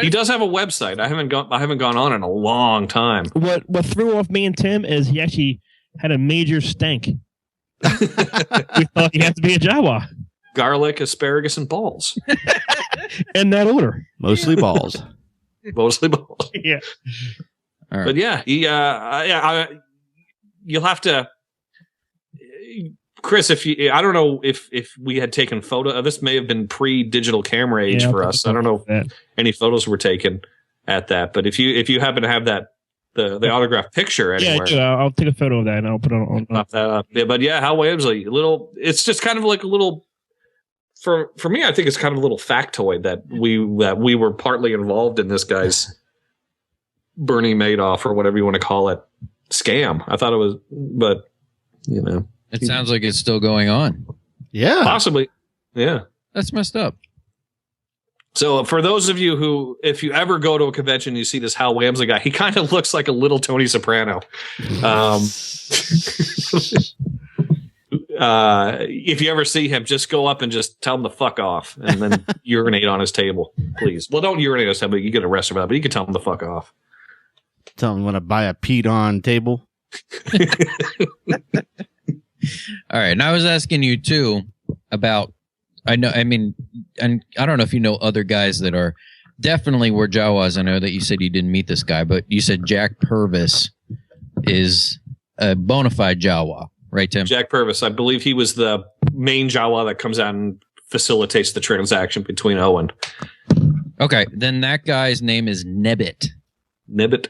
He does have a website. I haven't gone on in a long time. What threw off me and Tim is he actually had a major stank. We thought he had to be a Jawa. Garlic, asparagus, and balls. In that order. Mostly balls. Mostly balls. Yeah. All right. But yeah, you'll have to, Chris. I don't know if we had taken photo. This may have been pre-digital camera age for us. I don't know if any photos were taken at that. But if you happen to have that the autograph picture anywhere, yeah, I'll take a photo of that and I'll put it on. Pop that up. Yeah, but yeah, Hal Wamsley, it's just kind of like a little. For me, I think it's kind of a little factoid that we were partly involved in this guy's Bernie Madoff, or whatever you want to call it, scam. I thought it was, but it sounds like it's still going on. Yeah, possibly. Yeah, that's messed up. So for those of you who, if you ever go to a convention, and you see this Hal Wamsley guy, he kind of looks like a little Tony Soprano. If you ever see him, just go up and just tell him to fuck off, and then urinate on his table, please. Well, don't urinate on his table. You get arrested for that, but you can tell him to fuck off. Tell him when to buy a peed on table. All right. And I was asking you too about, and I don't know if you know other guys that are definitely were Jawas. I know that you said you didn't meet this guy, but you said Jack Purvis is a bona fide Jawa, right, Tim? Jack Purvis. I believe he was the main Jawa that comes out and facilitates the transaction between Owen. Okay. Then that guy's name is Nebbit. Nebbit.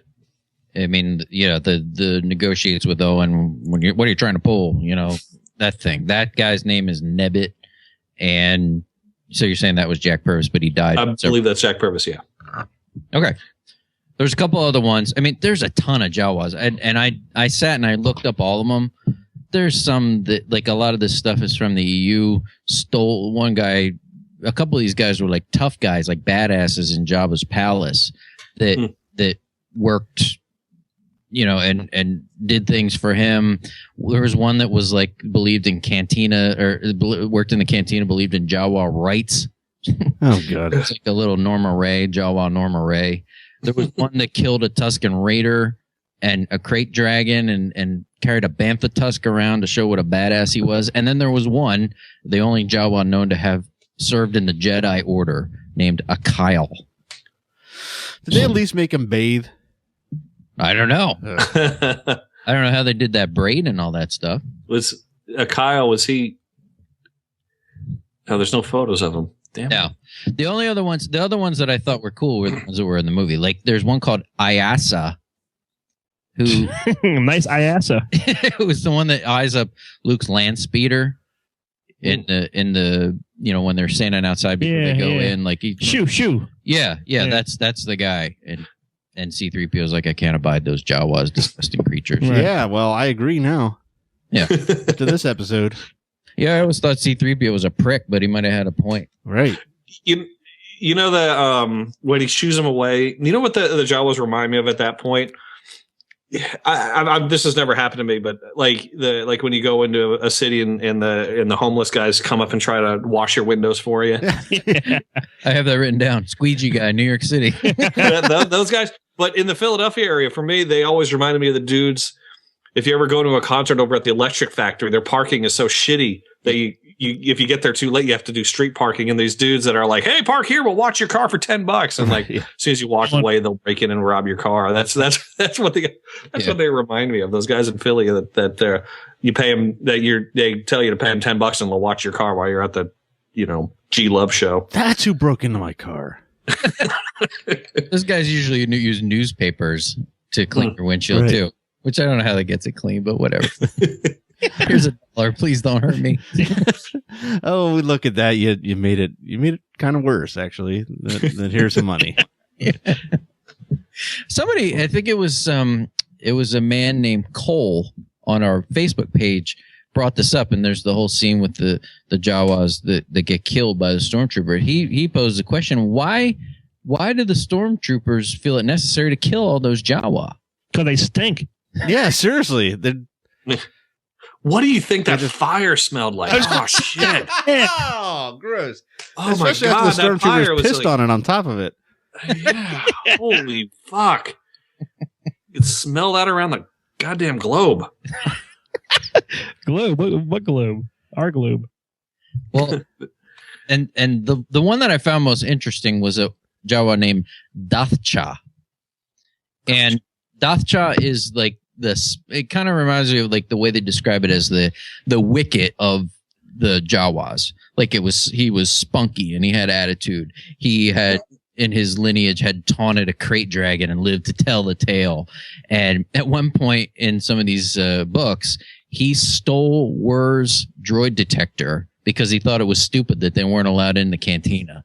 I mean, the negotiates with Owen what are you trying to pull? That thing. That guy's name is Nebbit, and so you're saying that was Jack Purvis, but he died. I believe that's Jack Purvis. Yeah. Okay. There's a couple other ones. I mean, there's a ton of Jawas, and I sat and I looked up all of them. There's some that, like, a lot of this stuff is from the EU. Stole one guy. A couple of these guys were like tough guys, like badasses in Jabba's palace that worked. And did things for him. There was one that was like believed in cantina, or worked in the cantina, believed in Jawa rights. Oh God! It's like a little Norma Ray, Jawa Norma Ray. There was one that killed a Tusken Raider and a crate dragon, and carried a bantha tusk around to show what a badass he was. And then there was one, the only Jawa known to have served in the Jedi Order, named a Kyle. Did they at least make him bathe? I don't know. I don't know how they did that braid and all that stuff. Was Kyle? Was he? No, there's no photos of him. Damn. No. The other ones that I thought were cool were the ones that were in the movie. Like, there's one called Ayasa, who nice Ayasa. It was the one that eyes up Luke's land speeder in the when they're standing outside before they go in. Like, shoo. Yeah. That's the guy. And C-3PO is like, I can't abide those Jawas, disgusting creatures. Right. Yeah, well, I agree now. Yeah. After this episode. Yeah, I always thought C-3PO was a prick, but he might have had a point. Right. You know the when he shoos him away. You know what the Jawas remind me of at that point? I this has never happened to me, but like when you go into a city and the homeless guys come up and try to wash your windows for you. I have that written down. Squeegee guy, New York City. Those guys. But in the Philadelphia area, for me, they always reminded me of the dudes if you ever go to a concert over at the Electric Factory, their parking is so shitty that you if you get there too late, you have to do street parking. And these dudes that are like, "Hey, park here, we'll watch your car for $10." And like, as soon as you walk away, they'll break in and rob your car. That's what they remind me of. Those guys in Philly that you pay them they tell you to pay them $10 and they'll watch your car while you're at the G Love show. That's who broke into my car. Those guys usually use newspapers to clean your windshield too, which I don't know how that gets it clean, but whatever. Here's $1. Please don't hurt me. Oh, look at that! You made it kind of worse, actually. Then here's some money. Yeah. Somebody, I think it was a man named Cole on our Facebook page brought this up, and there's the whole scene with the Jawas that get killed by the stormtrooper. He posed the question: Why do the stormtroopers feel it necessary to kill all those Jawa? Because they stink. Yeah, seriously. What do you think that fire smelled like? Oh, shit. Oh, gross. Oh, especially my God. after the That fire stormtroopers was pissed on it on top of it. Yeah. Holy fuck. You smell that around the goddamn globe. Globe? What globe? Our globe. Well, and the one that I found most interesting was a Jawa named Dathcha. And Dathcha is like this. It kind of reminds me of like the way they describe it as the wicket of the Jawas. Like he was spunky and he had attitude. He had in his lineage had taunted a crate dragon and lived to tell the tale. And at one point in some of these books, he stole Wur's droid detector because he thought it was stupid that they weren't allowed in the cantina.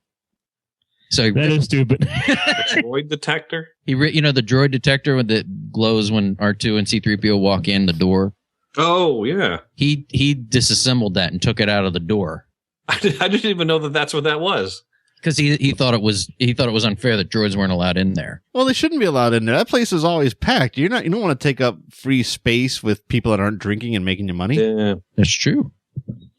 So that is stupid. The droid detector? The droid detector that glows when R2 and C-3PO walk in the door. Oh, yeah. He disassembled that and took it out of the door. I didn't even know that's what that was. Because he thought it was unfair that droids weren't allowed in there. Well, they shouldn't be allowed in there. That place is always packed. You don't want to take up free space with people that aren't drinking and making you money. Yeah, that's true.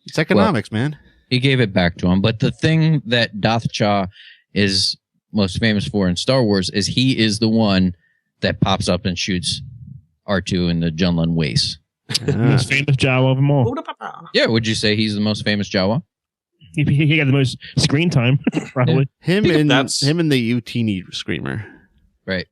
It's economics, man. He gave it back to him. But the thing that Dathcha is most famous for in Star Wars is he is the one that pops up and shoots R2 in the Junlun waist. Most famous Jawa of them all. Yeah, would you say he's the most famous Jawa? He got the most screen time, probably. Him and the Utini screamer. Right.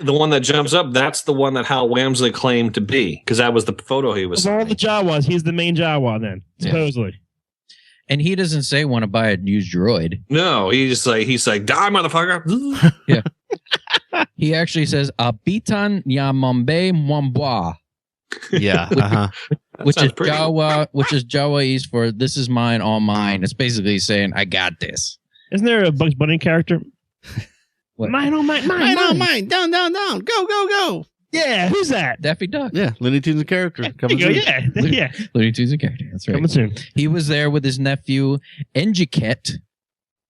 The one that jumps up, that's the one that Hal Wamsley claimed to be, because that was the photo he was Of all the Jawas, he's the main Jawa then, supposedly. And he doesn't say want to buy a used droid. No, he's like, die, motherfucker. Yeah. He actually says, Abitan Yamambe Mwambwa. Yeah. Which is Jawaese for this is mine, all mine. It's basically saying, I got this. Isn't there a Bugs Bunny character? What? Mine, oh, mine, Mine, oh, mine. Down, down, down. Go, go, go. Yeah, who's that? Daffy Duck. Yeah, Looney Tunes and character. Coming There you soon. go, yeah. Looney Tunes and character. That's right. Coming soon. He was there with his nephew Enjiket,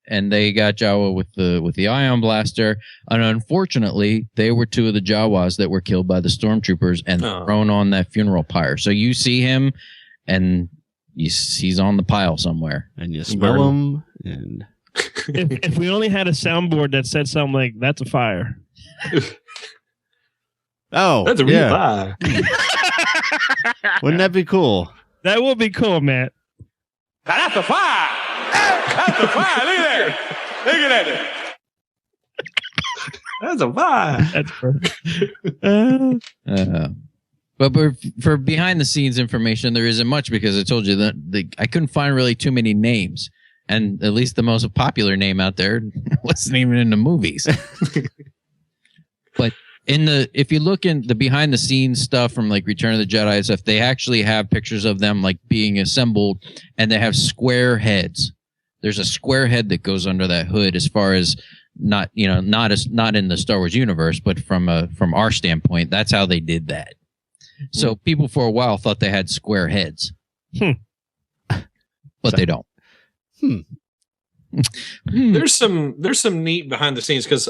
and they got Jawa with the ion blaster. And unfortunately, they were two of the Jawas that were killed by the stormtroopers and thrown on that funeral pyre. So you see him, and he's on the pile somewhere, and you smell him. And if we only had a soundboard that said something like "That's a fire." Oh, that's a real fire. Wouldn't that be cool? That would be cool, Matt. That's a fire. That's a fire. Look at that. Look at that. That's a fire. That's perfect. But for behind the scenes information, there isn't much because I told you that I couldn't find really too many names, and at least the most popular name out there wasn't even in the movies. But if you look in the behind the scenes stuff from like Return of the Jedi and stuff, they actually have pictures of them like being assembled, and they have square heads. There's a square head that goes under that hood, as far as not in the Star Wars universe, but from our standpoint, that's how they did that. So people for a while thought they had square heads, but they don't. There's some neat behind the scenes because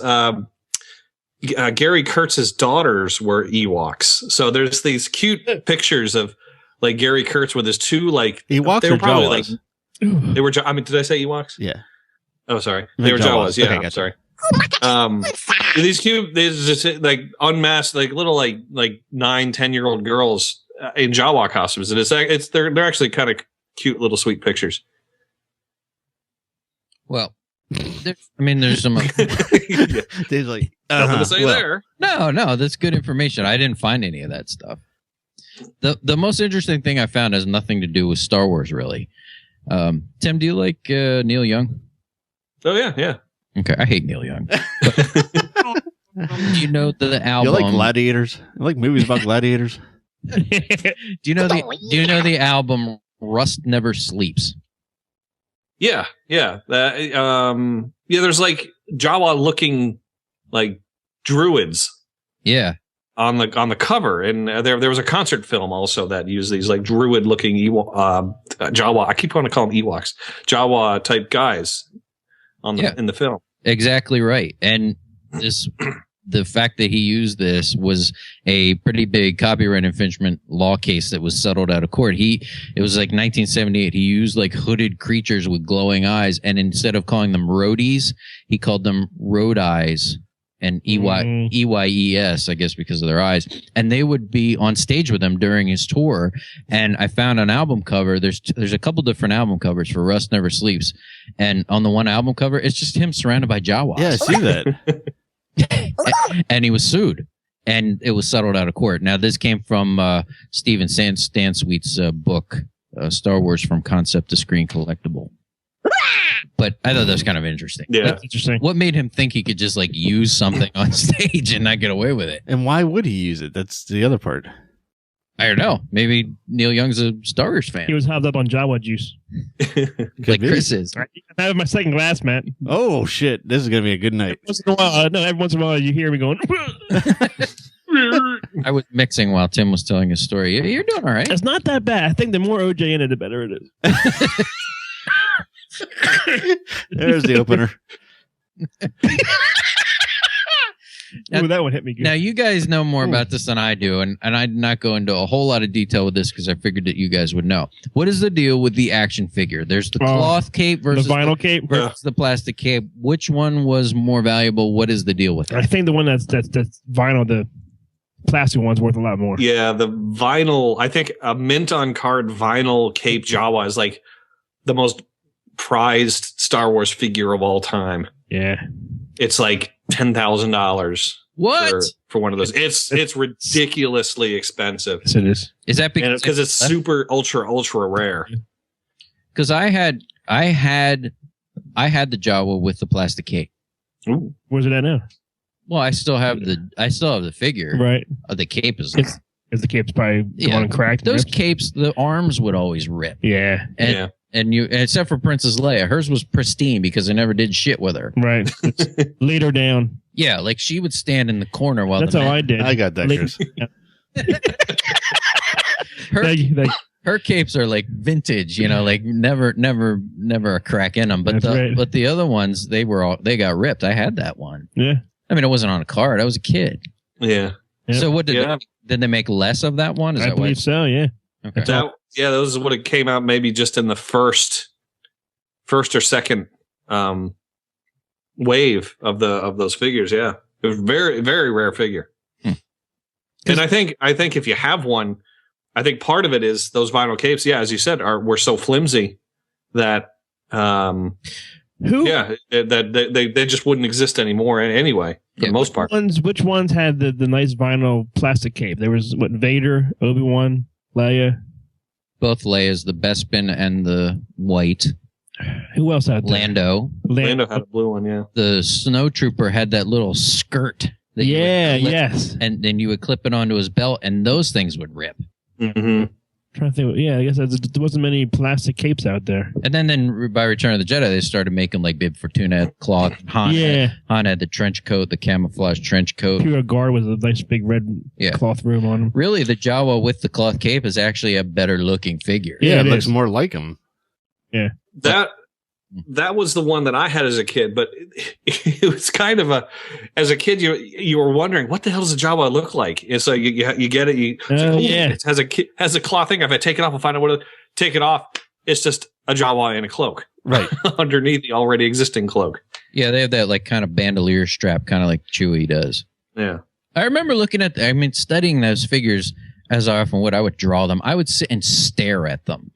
Gary Kurtz's daughters were Ewoks. So there's these cute pictures of like Gary Kurtz with his two like Ewoks. They were probably Jawas? like they were. I mean, did I say Ewoks? Yeah. Oh, sorry. They were Jawas. Yeah. Okay, I'm gotcha. sorry. These just like unmasked, like little like 9-10-year-old girls in Jawa costumes, and they're actually kind of cute little sweet pictures. Well, there's some. Dave's like, Nothing to say there. No, that's good information. I didn't find any of that stuff. The most interesting thing I found has nothing to do with Star Wars, really. Tim, do you like Neil Young? Oh yeah. Okay, I hate Neil Young. Do you know the album? You like gladiators? You like movies about gladiators? Do you know the album Rust Never Sleeps? Yeah. There's like Jawa looking like druids. Yeah. On the cover, and there was a concert film also that used these like druid looking Jawa. I keep wanting to call them Ewoks, Jawa type guys in the film. Exactly right. And the fact that he used this was a pretty big copyright infringement law case that was settled out of court. It was like 1978. He used like hooded creatures with glowing eyes, and instead of calling them roadies, he called them road eyes. And EYES, I guess, because of their eyes. And they would be on stage with him during his tour. And I found an album cover. There's a couple different album covers for Rust Never Sleeps. And on the one album cover, it's just him surrounded by Jawas. Yeah, I see that. And he was sued. And it was settled out of court. Now, this came from Steven Stansweet's book, Star Wars From Concept to Screen Collectible. But I thought that was kind of interesting. Yeah, that's interesting. What made him think he could just like use something on stage and not get away with it? And why would he use it? That's the other part. I don't know. Maybe Neil Young's a Star Wars fan. He was hopped up on Jawa juice. Like Chris is. I have my second glass, Matt. Oh, shit. This is going to be a good night. Every once in a while you hear me going. I was mixing while Tim was telling his story. You're doing all right. It's not that bad. I think the more OJ in it, the better it is. There's the opener. Ooh, that one hit me good. Now, you guys know more about this than I do, and I did not go into a whole lot of detail with this because I figured that you guys would know. What is the deal with the action figure? There's the cloth cape versus the vinyl cape versus the plastic cape. Which one was more valuable? What is the deal with it? I think the one that's vinyl, the plastic one's worth a lot more. Yeah, the vinyl. I think a mint on card vinyl cape Jawa is like the most prized Star Wars figure of all time. Yeah, it's like $10,000. What for one of those? It's ridiculously expensive. Yes, it is. Is that because it's super ultra rare? Because I had the Jawa with the plastic cape. Ooh. Where's it at now? Well, I still have the figure. Right. The cape is. Is the cape's probably gone and cracked? Those capes, the arms would always rip. Yeah. And except for Princess Leia, hers was pristine because I never did shit with her. Right. Laid her down. Yeah, like she would stand in the corner while that's how I did. I got that, Chris. Her capes are like vintage, like never a crack in them. But but the other ones, they got ripped. I had that one. Yeah. I mean, it wasn't on a card. I was a kid. Yeah. So what did they make less of that one? I believe so. Yeah. Okay. Those would have came out maybe just in the first or second wave of those figures. Yeah, it was very very rare figure. And I think if you have one, I think part of it is those vinyl capes. Yeah, as you said, were so flimsy that they just wouldn't exist anymore anyway. For the most part. Which ones had the nice vinyl plastic cape? There was Vader, Obi-Wan, Leia. Both Leia's, the Bespin and the white. Who else had that? Lando had a blue one, yeah. The Snowtrooper had that little skirt. Yes. And then you would clip it onto his belt, and those things would rip. Mm-hmm. Trying to think. Yeah, I guess there wasn't many plastic capes out there. And then by Return of the Jedi, they started making like Bib Fortuna had cloth. Han had the trench coat, the camouflage trench coat. Pure Guard with a nice big red cloth room on him. Really, the Jawa with the cloth cape is actually a better looking figure. Yeah, it looks more like him. Yeah. That was the one that I had as a kid, but it was kind of as a kid, you were wondering what the hell does a Jawa look like? And so you get it. It has a cloth thing. If I take it off, I'll find out take it off. It's just a Jawa in a cloak, right, underneath the already existing cloak. Yeah, they have that like kind of bandolier strap, kind of like Chewie does. Yeah. I remember studying those figures as I often would. I would draw them. I would sit and stare at them.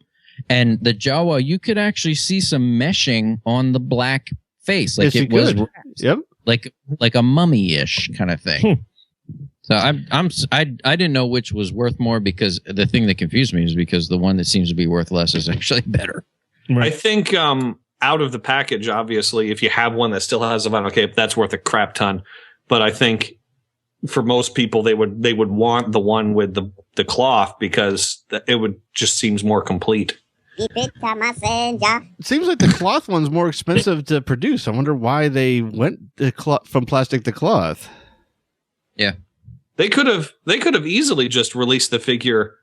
And the Jawa, you could actually see some meshing on the black face. Like Yes, it was wrapped, Yep. like a mummy-ish kind of thing. So I didn't know which was worth more, because the thing that confused me is because the one that seems to be worth less is actually better. I think out of the package, obviously, if you have one that still has a vinyl cape, that's worth a crap ton. But I think for most people, they would want the one with the cloth, because it would just seems more complete. It seems like the cloth one's more expensive to produce. I wonder why they went from plastic to cloth. Yeah. They could have easily just released the figure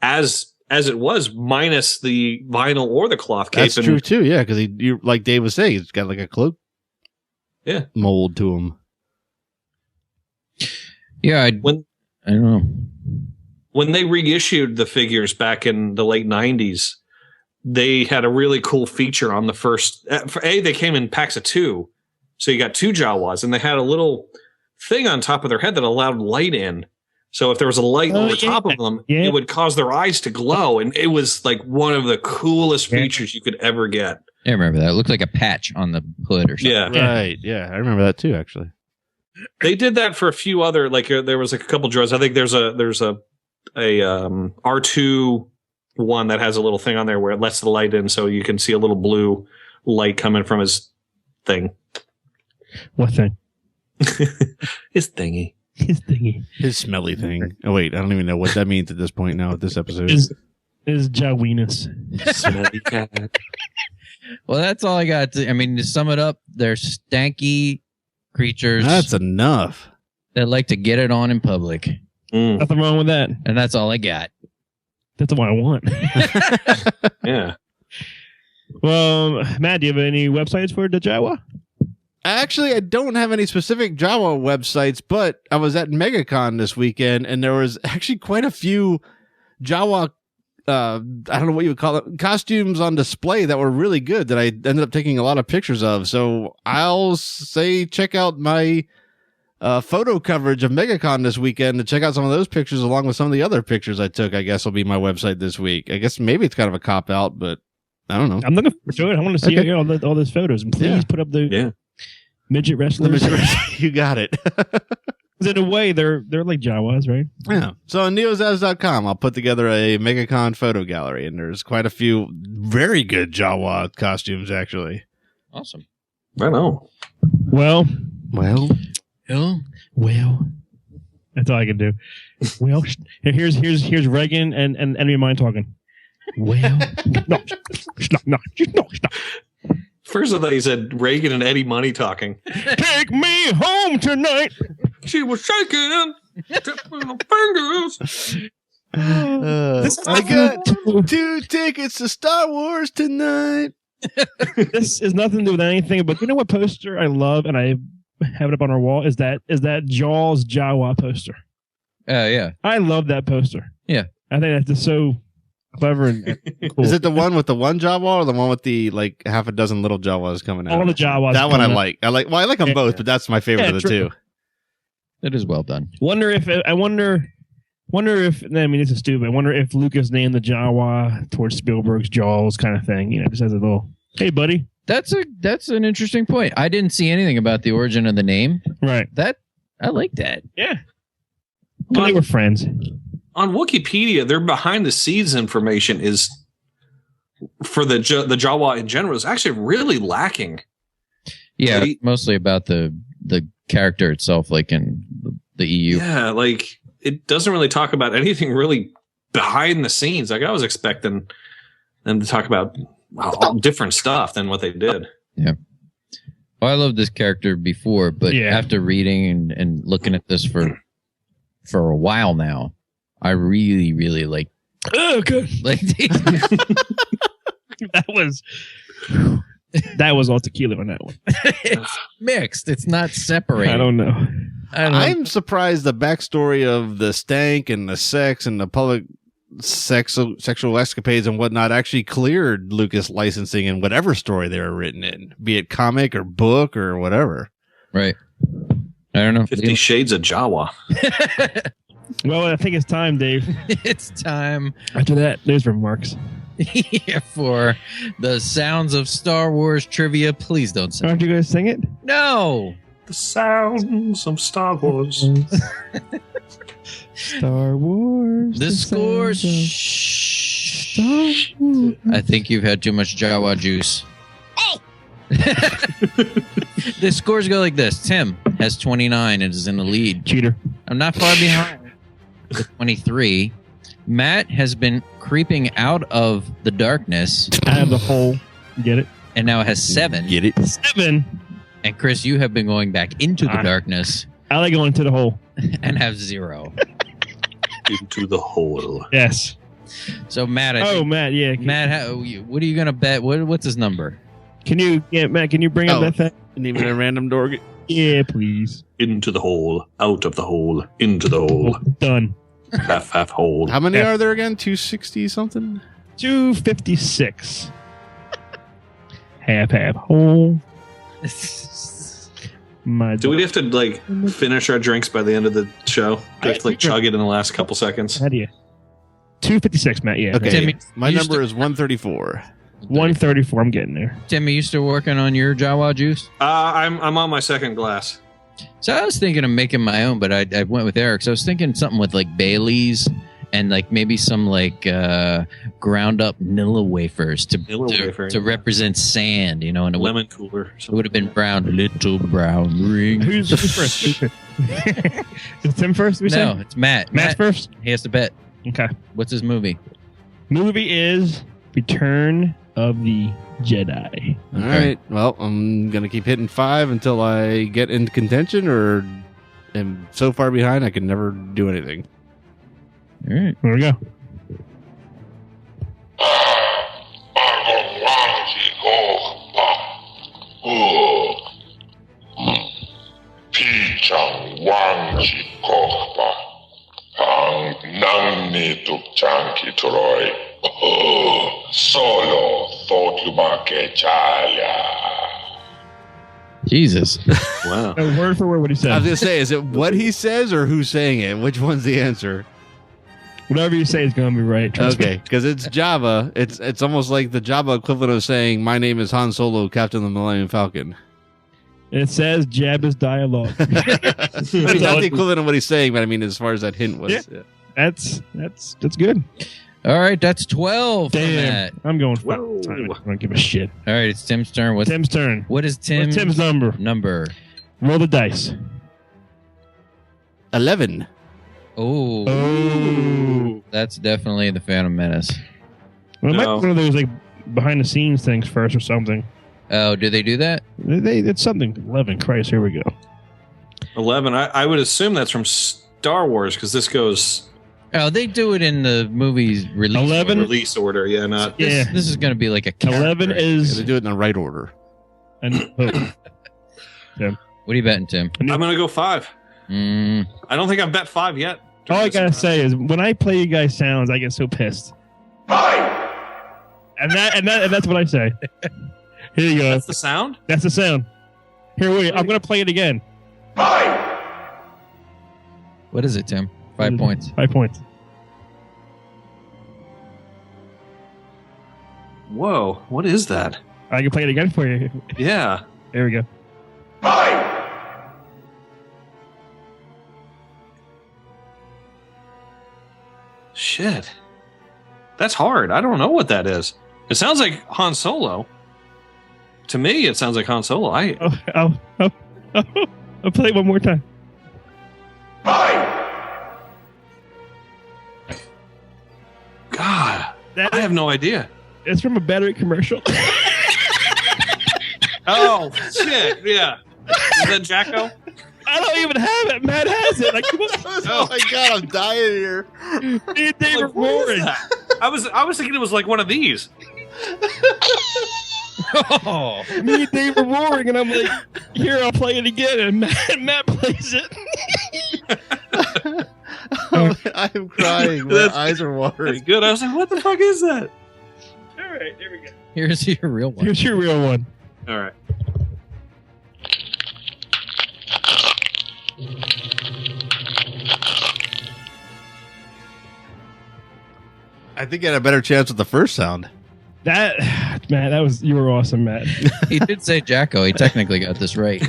as it was, minus the vinyl or the cloth cape. That's true too. Yeah, because you like Dave was saying, it's got like a cloak. Yeah. Mold to him. Yeah, I don't know. When they reissued the figures back in the late 90s, they had a really cool feature on the first. They came in packs of 2, so you got 2 Jawas, and they had a little thing on top of their head that allowed light in. So if there was a light on the top of them, it would cause their eyes to glow, and it was like one of the coolest features you could ever get. I remember that. It looked like a patch on the hood or something. Yeah, right. Yeah, I remember that too. Actually, they did that for a few other. Like there was like a couple droids. I think there's a R2 one that has a little thing on there where it lets the light in, so you can see a little blue light coming from his thing. What thing? His thingy. His thingy. his smelly thing. Oh wait, I don't even know what that means at this point now. At this episode, Is Jawinus. Smelly cat. Well, that's all I got. To sum it up, they're stanky creatures that's enough. that like to get it on in public. Nothing wrong with that. And that's all I got. That's what I want. Yeah. Well, Matt, do you have any websites for the Jawa? Actually, I don't have any specific Jawa websites, but I was at MegaCon this weekend, and there was actually quite a few Jawa, I don't know what you would call it, costumes on display that were really good that I ended up taking a lot of pictures of. So I'll say check out my photo coverage of MegaCon this weekend to check out some of those pictures along with some of the other pictures I took. I guess will be my website this week. I guess maybe it's kind of a cop-out, but I don't know. I'm looking forward to it. I want to see all those photos. And please put up the midget wrestlers. You got it. Because in a way, they're like Jawas, right? Yeah. So on neozaz.com, I'll put together a MegaCon photo gallery, and there's quite a few very good Jawa costumes, actually. Awesome. I know. Well, that's all I can do. Well, here's Reagan and enemy of mine talking. Well, no, stop. First I thought he said Reagan and Eddie Money talking. Take me home tonight. She was shaking, tipping her fingers. I got 2 tickets to Star Wars tonight. This is nothing to do with anything, but you know what poster I love, and I have it up on our wall, is that Jaws Jawa poster. Yeah. I love that poster. Yeah. I think that's just so clever and cool. Is it the one with the one Jawa or the one with the like half a dozen little Jawas coming out? All the Jawas. That one I coming out. like. I like them both, but that's my favorite of the true. two. It is well done. Wonder if I mean, this is stupid. I wonder if Lucas named the Jawa towards Spielberg's Jaws kind of thing. You know, just as a little, hey, buddy. That's an interesting point. I didn't see anything about the origin of the name. Right. I like that. Yeah. Well, they were friends. On Wikipedia, their behind the scenes information is for the Jawa in general is actually really lacking. Yeah, mostly about the character itself, like in the EU. Yeah, like it doesn't really talk about anything really behind the scenes. Like I was expecting them to talk about different stuff than what they did. Yeah. Well, I loved this character before, but after reading and looking at this for a while now, I really, really like. Oh, good. Like that was all tequila on that one. It's mixed. It's not separated. I don't know. I'm surprised the backstory of the stank and the sex and the public sexual escapades and whatnot actually cleared Lucas licensing in whatever story they were written in, be it comic or book or whatever. Right. I don't know. 50 Shades of Jawa. Well, I think it's time, Dave. It's time After that, there's remarks. for the sounds of Star Wars trivia. Please don't sing. Aren't you going to sing it? No. The sounds of Star Wars. Star Wars. The scores. Star Wars. I think you've had too much Jawa juice. The scores go like this. Tim has 29 and is in the lead. Cheater. I'm not far behind with 23. Matt has been creeping out of the darkness Out of the hole. Get it? and now has 7. Get it? 7. And Chris, you have been going back into the Ah. darkness I like going to the hole. and have 0. Into the hole. Yes. So Matt, Matt, yeah. Matt, what are you gonna bet? What's his number? Matt, can you bring up that thing? And even a random door. Yeah, please. Into the hole. Out of the hole. Into the hole. Done. Half hole. How many Yeah. are there again? 260 something? 256. Half hole. My Do we have to like finish our drinks by the end of the show? Do we have to like chug it in the last couple seconds? How do you? 256, Matt. Yeah. Okay. Timmy, My you number is 134. 134. I'm getting there. Tim, are you still working on your Jawa juice? I'm on my second glass. So I was thinking of making my own, but I went with Eric. So I was thinking something with like Bailey's and like maybe some like ground up Nilla wafers to represent sand, you know, and it would, Lemon cooler. it would have been brown, little brown ring. Who's first? Is it Tim first? We No, say? it's Matt. Matt's first? He has to bet. Okay. What's his movie? Movie is Return of the Jedi. All right. Well, I'm going to keep hitting 5 until I get into contention or am so far behind I can never do anything. All right. Here we go. Pichang Wangji Kochba. Ang Nangni Tukchanki Troy. Solo Thotubake Chalya. Jesus. Wow. Word for word what he I was said. going to say, is it what he says or who's saying it? Which one's the answer? Whatever you say is going to be right. Trust Okay, me. because it's Java. It's almost like the Java equivalent of saying, "My name is Han Solo, Captain of the Millennium Falcon." It says Jabba's dialogue. It's not the equivalent of what he's saying, but I mean, as far as that hint was. Yeah. That's good. All right, that's 12 for Damn. Matt. I'm going for Whoa. it. I don't give a shit. All right, it's Tim's turn. What's Tim's turn. what is Tim's, What's Tim's number? number? Roll the dice. 11. Oh, that's definitely the Phantom Menace. Well, it might No. be one of those like behind the scenes things first or something. Oh, do they do that? It's something. 11. Christ, here we go. 11. I would assume that's from Star Wars because this goes Oh, they do it in the movie's release. 11? order. release order. Yeah, not. This, Yeah. this is going to be like a 11 character. Yeah, is. they do it in the right order. And, What are you betting, Tim? I'm going to go 5. Mm, I don't think I've bet 5 yet. all I gotta say is when I play you guys' sounds, I get so pissed. And that's what I say. Here you go. That's the sound? That's the sound. Here, wait. I'm gonna play it again. what is it, Tim? 5 points. 5 points. Whoa. What is that? I can play it again for you. Yeah. There we go. Shit. That's hard. I don't know what that is. It sounds like Han Solo. To me, it sounds like Han Solo. I'll play it one more time. God, That I have no idea. it's from a battery commercial. Oh, shit. Yeah. Is that Jacko? I don't even have it. Matt has it. Like, come on. Oh my god, I'm dying here. Me and Dave are Like, what is roaring. that? I was thinking it was like one of these. Oh, Me and Dave are roaring, and I'm like, here, I'll play it again. And Matt plays it. I am crying. My That's- eyes are watering. Good. I was like, what the fuck is that? All right, here we go. Here's your real one. Here's your real one. All right. I think you had a better chance with the first sound. That Matt, you were awesome, Matt. He did say Jacko. He technically got this right.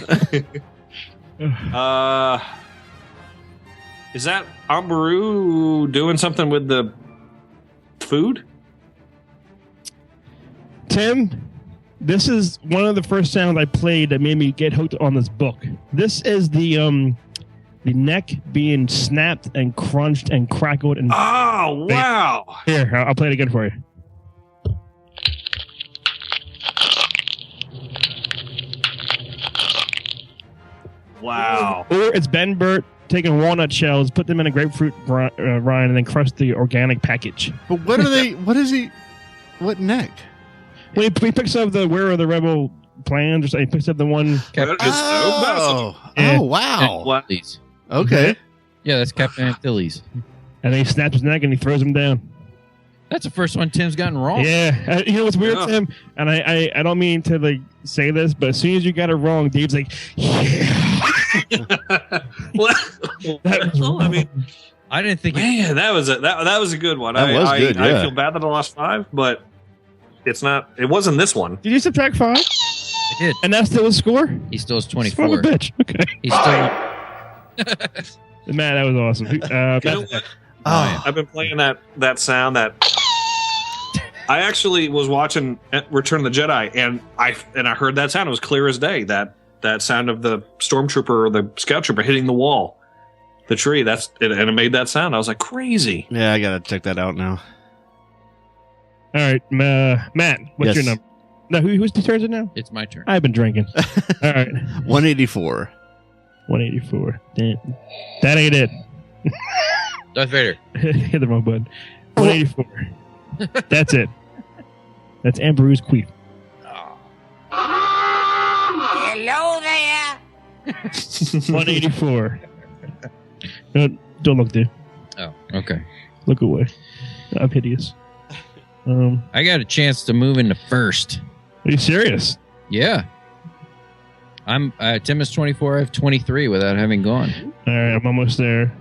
Is that Ambaru doing something with the food? Tim, this is one of the first sounds I played that made me get hooked on this book. This is the neck being snapped and crunched and crackled and Oh, wow. here, I'll play it again for you. Wow. Or it's Ben Burt taking walnut shells, put them in a grapefruit rind, and then crush the organic package. But what are they? What is he? What neck? When he picks up the Where Are the Rebel Plans, or something, he picks up the one. That is so Oh, Yeah. oh wow. What? Antilles. Okay. Yeah, that's Captain Antilles. And then he snaps his neck and he throws him down. That's the first one Tim's gotten wrong. Yeah, you know what's weird, Yeah. Tim? And I don't mean to like say this, but as soon as you got it wrong, Dave's like, yeah. Well, That was I mean, I didn't think man, that was a good one. That was good, I yeah. feel bad that I lost 5, but it's not. It wasn't this one. Did you subtract 5? I did. And that's still a score? He still has Son of 24. a bitch. Okay. He's still. Man, that was awesome. You know what? Oh, I've been playing that sound that I actually was watching Return of the Jedi, and I heard that sound. It was clear as day. That sound of the stormtrooper or the scout trooper hitting the wall, the tree. And it made that sound. I was like, crazy. yeah. I gotta check that out now. All right, Matt, what's Yes. your number? No, whose turn is it now? It's my turn. I've been drinking. All right, 184. 184. That ain't it. Darth Vader. Hit the wrong button. 184. That's it. That's Amber's queef. Hello there. 184. No, don't look, dude. Oh, okay. Look away. I'm hideous. I got a chance to move into first. Are you serious? Yeah. I'm Tim is 24. I have 23 without having gone. All right, I'm almost there.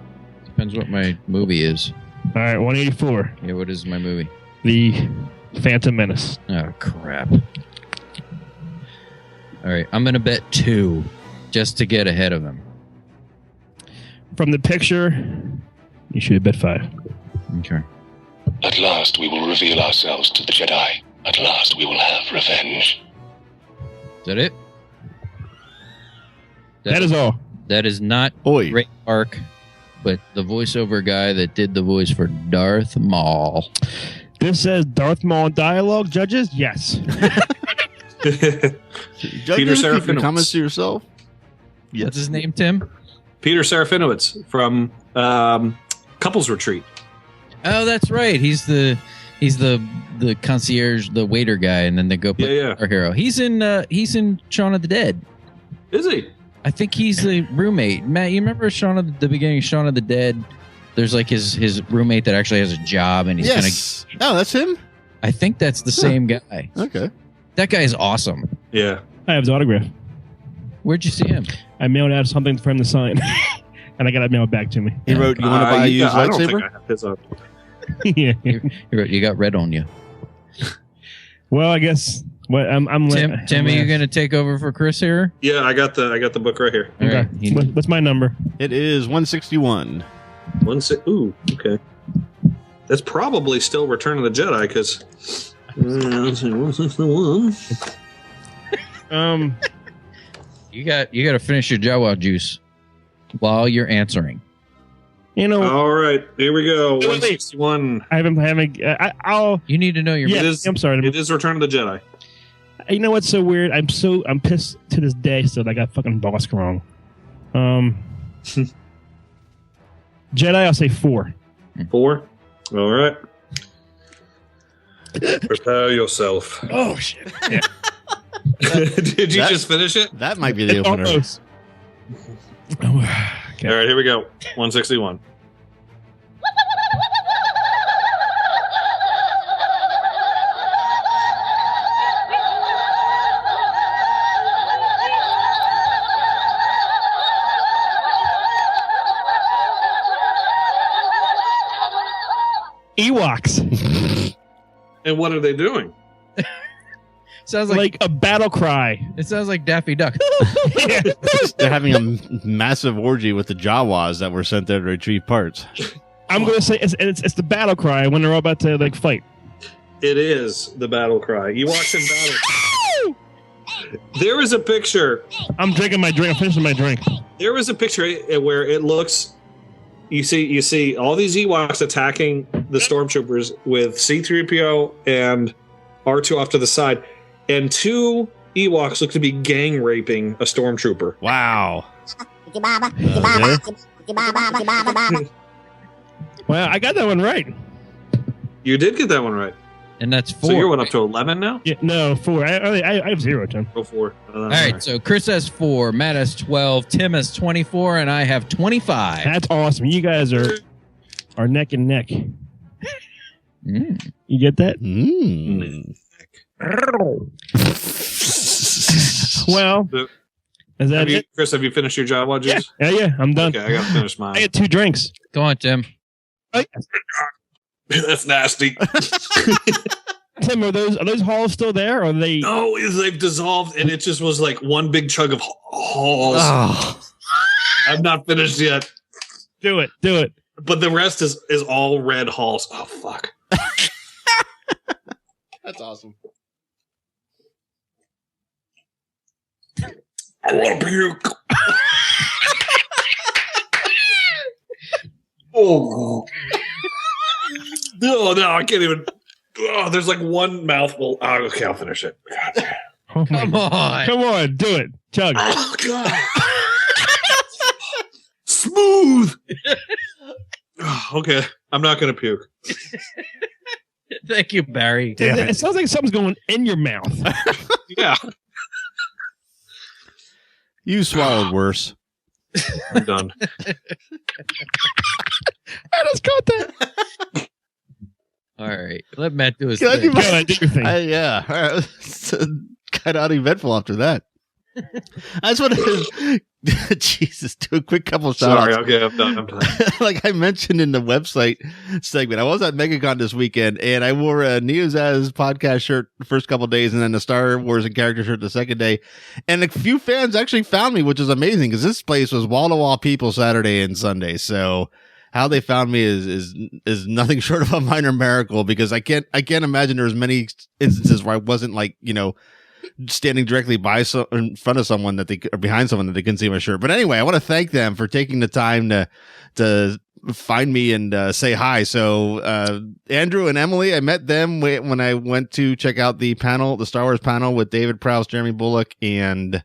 Depends what my movie is. All right, 184. Yeah, what is my movie? The Phantom Menace. Oh, crap. All right, I'm going to bet 2 just to get ahead of him. From the picture, you should have bet 5. Okay. At last we will reveal ourselves to the Jedi. At last we will have revenge. Is that it? That is all. That is not Oi. Ray Park, but the voiceover guy that did the voice for Darth Maul. This says Darth Maul dialogue. Judges, yes. Judges, keep your Serafinowicz. comments to yourself. Yes. What's his name, Tim? Peter Serafinowicz from Couples Retreat. Oh, that's right. He's the concierge, the waiter guy, and then they go play Yeah. our hero. He's in Shaun of the Dead. Is he? I think he's the roommate. Matt, you remember the beginning of Shaun of the Dead? There's like his roommate that actually has a job, and he's Yes. Oh, that's him? I think that's the same guy. Okay. That guy is awesome. Yeah. I have his autograph. Where'd you see him? I mailed out something for him to sign, and I got it mailed back to me. He wrote, "You want to buy a used I don't think lightsaber?" I have his up. Yeah. You got red on you. Well, I guess. What I'm. Tim, are you going to take over for Chris here? Yeah, I got the book right here. All Okay. right. He- What's my number? It is 161. Ooh, okay. That's probably still Return of the Jedi because. You got to finish your Jawa juice while you're answering. You know, All right, here we go. Wait. 161. I'll. You need to know your. Yeah, It is- I'm sorry. It is Return of the Jedi. You know what's so weird? I'm pissed to this day still that I got fucking Bosk wrong. Jedi, I'll say 4. 4. All right. Prepare yourself. Oh shit! Yeah. Did you That- just finish it? That might be the opener. Almost. Oh, okay. All right, here we go. 161. Ewoks. And what are they doing? Sounds like a battle cry. It sounds like Daffy Duck. They're having a massive orgy with the Jawas that were sent there to retrieve parts. I'm going to say it's the battle cry when they're all about to like fight. It is the battle cry. Ewoks in battle. There is a picture. I'm drinking my drink. I'm finishing my drink. There was a picture where it looks. You see all these Ewoks attacking the stormtroopers with C-3PO and R2 off to the side, and 2 Ewoks look to be gang raping a stormtrooper. Wow. Well, I got that one right. You did get that one right. And that's 4. So you're up to 11 now? Yeah, no, 4. I have 0, Tim. Go 4. All right, so Chris has 4, Matt has 12, Tim has 24, and I have 25. That's awesome. You guys are neck and neck. You get that? Well, is that it? Chris, have you finished your Jawa juice? Yeah, I'm done. Okay, I got to finish mine. I had 2 drinks. Go on, Tim. That's nasty. Tim, are those halls still there? Or are they? No, they've dissolved, and it just was like one big chug of halls. Oh. I'm not finished yet. Do it. But the rest is all red halls. Oh, fuck. That's awesome. I want to puke. Oh. No, I can't even. Oh, there's like one mouthful. Oh, okay, I'll finish it. God. Oh Come on, do it. Chug. Oh, God. Smooth. Okay, I'm not going to puke. Thank you, Barry. It sounds like something's going in your mouth. Yeah. You swallowed worse. I'm done. I just got that. All right. Let Matt do his Can I thing. do my- Go ahead, do your thing. Yeah. All right. It's kind of uneventful after that. I just want to, Jesus, do a quick couple shout outs. Sorry, okay, I'm done. Like I mentioned in the website segment, I was at MegaCon this weekend and I wore a Neozaz podcast shirt the first couple of days and then the Star Wars and character shirt the second day. And a few fans actually found me, which is amazing because this place was wall to wall people Saturday and Sunday. So how they found me is nothing short of a minor miracle because I can't imagine there's many instances where I wasn't like, standing directly in front of someone or behind someone that they couldn't see my shirt. But anyway, I want to thank them for taking the time to find me and say hi. So Andrew and Emily, I met them when I went to check out the Star Wars panel with David Prowse, Jeremy Bullock, and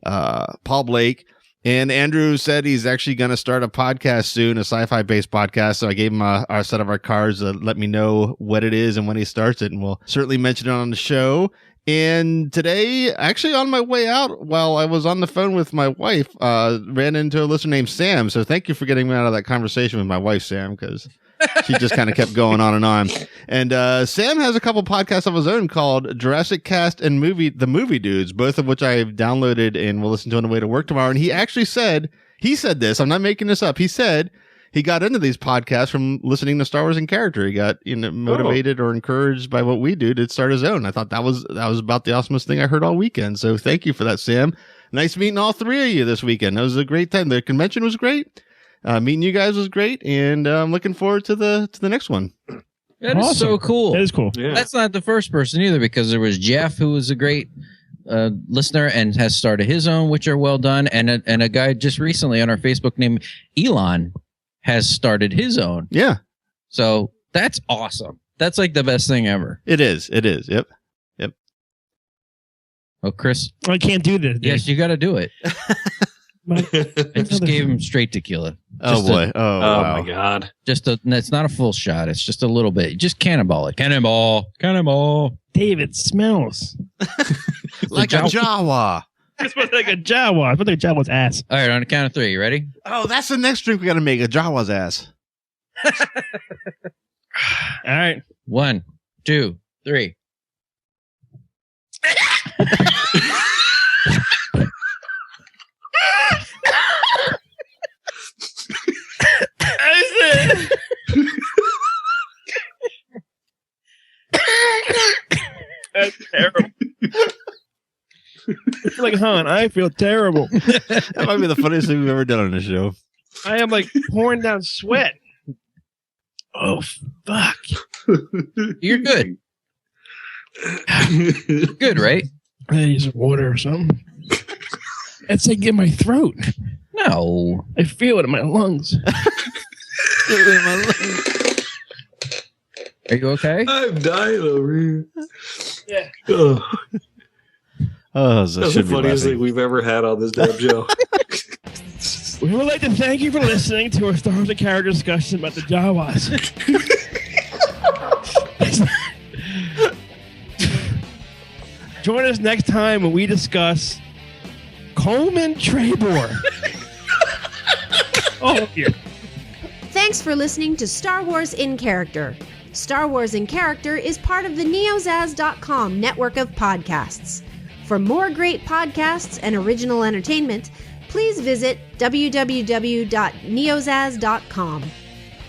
Paul Blake. And Andrew said he's actually going to start a podcast soon, a sci-fi based podcast. So I gave him our set of our cards to let me know what it is and when he starts it. And we'll certainly mention it on the show. And today, actually on my way out, while I was on the phone with my wife, ran into a listener named Sam. So thank you for getting me out of that conversation with my wife, Sam, because she just kind of kept going on and on. And Sam has a couple podcasts of his own called Jurassic Cast and The Movie Dudes, both of which I've downloaded and will listen to on the way to work tomorrow. And he actually said this, I'm not making this up. He said he got into these podcasts from listening to Star Wars in Character. He got motivated or encouraged by what we do to start his own. I thought that was about the awesomest thing I heard all weekend. So thank you for that, Sam. Nice meeting all three of you this weekend. It was a great time. The convention was great. Meeting you guys was great, and I'm looking forward to the next one. That is so cool. That is cool. Yeah. That's not the first person either, because there was Jeff, who was a great listener and has started his own, which are well done, and a guy just recently on our Facebook named Elon has started his own. Yeah. So that's awesome. That's like the best thing ever. It is. Yep. Oh, Chris. I can't do this. Yes, you got to do it. I just gave him straight tequila. Oh boy. Wow. My God. It's not a full shot. It's just a little bit. Just cannonball it. Cannonball. David smells like a Jawa. It smells like a Jawa. It smells like a Jawa's ass. All right, on the count of 3. You ready? Oh, that's the next drink we got to make, a Jawa's ass. All right. 1, 2, 3. That's terrible. It's like Han. I feel terrible. That might be the funniest thing we've ever done on the show. I am like pouring down sweat. Oh fuck! You're good. Good, right? I need some water or something. It's like in my throat. No. I feel it in my lungs. Are you okay? I'm dying over here. Yeah. Oh, That that's the funniest thing we've ever had on this damn show. We would like to thank you for listening to our Star Wars character discussion about the Jawas. Join us next time when we discuss Coleman Trebor. Oh, yeah. Thanks for listening to Star Wars in Character. Star Wars in Character is part of the neozaz.com network of podcasts. For more great podcasts and original entertainment, please visit www.neozaz.com.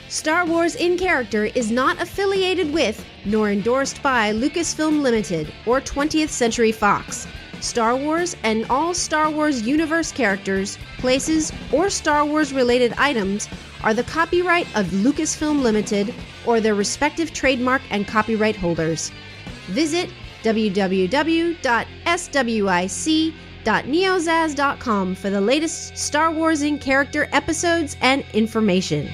Star Wars in Character is not affiliated with nor endorsed by Lucasfilm Limited or 20th Century Fox. Star Wars and all Star Wars universe characters, places, or Star Wars related items are the copyright of Lucasfilm Limited or their respective trademark and copyright holders. Visit www.swic.neozaz.com for the latest Star Wars in Character episodes and information.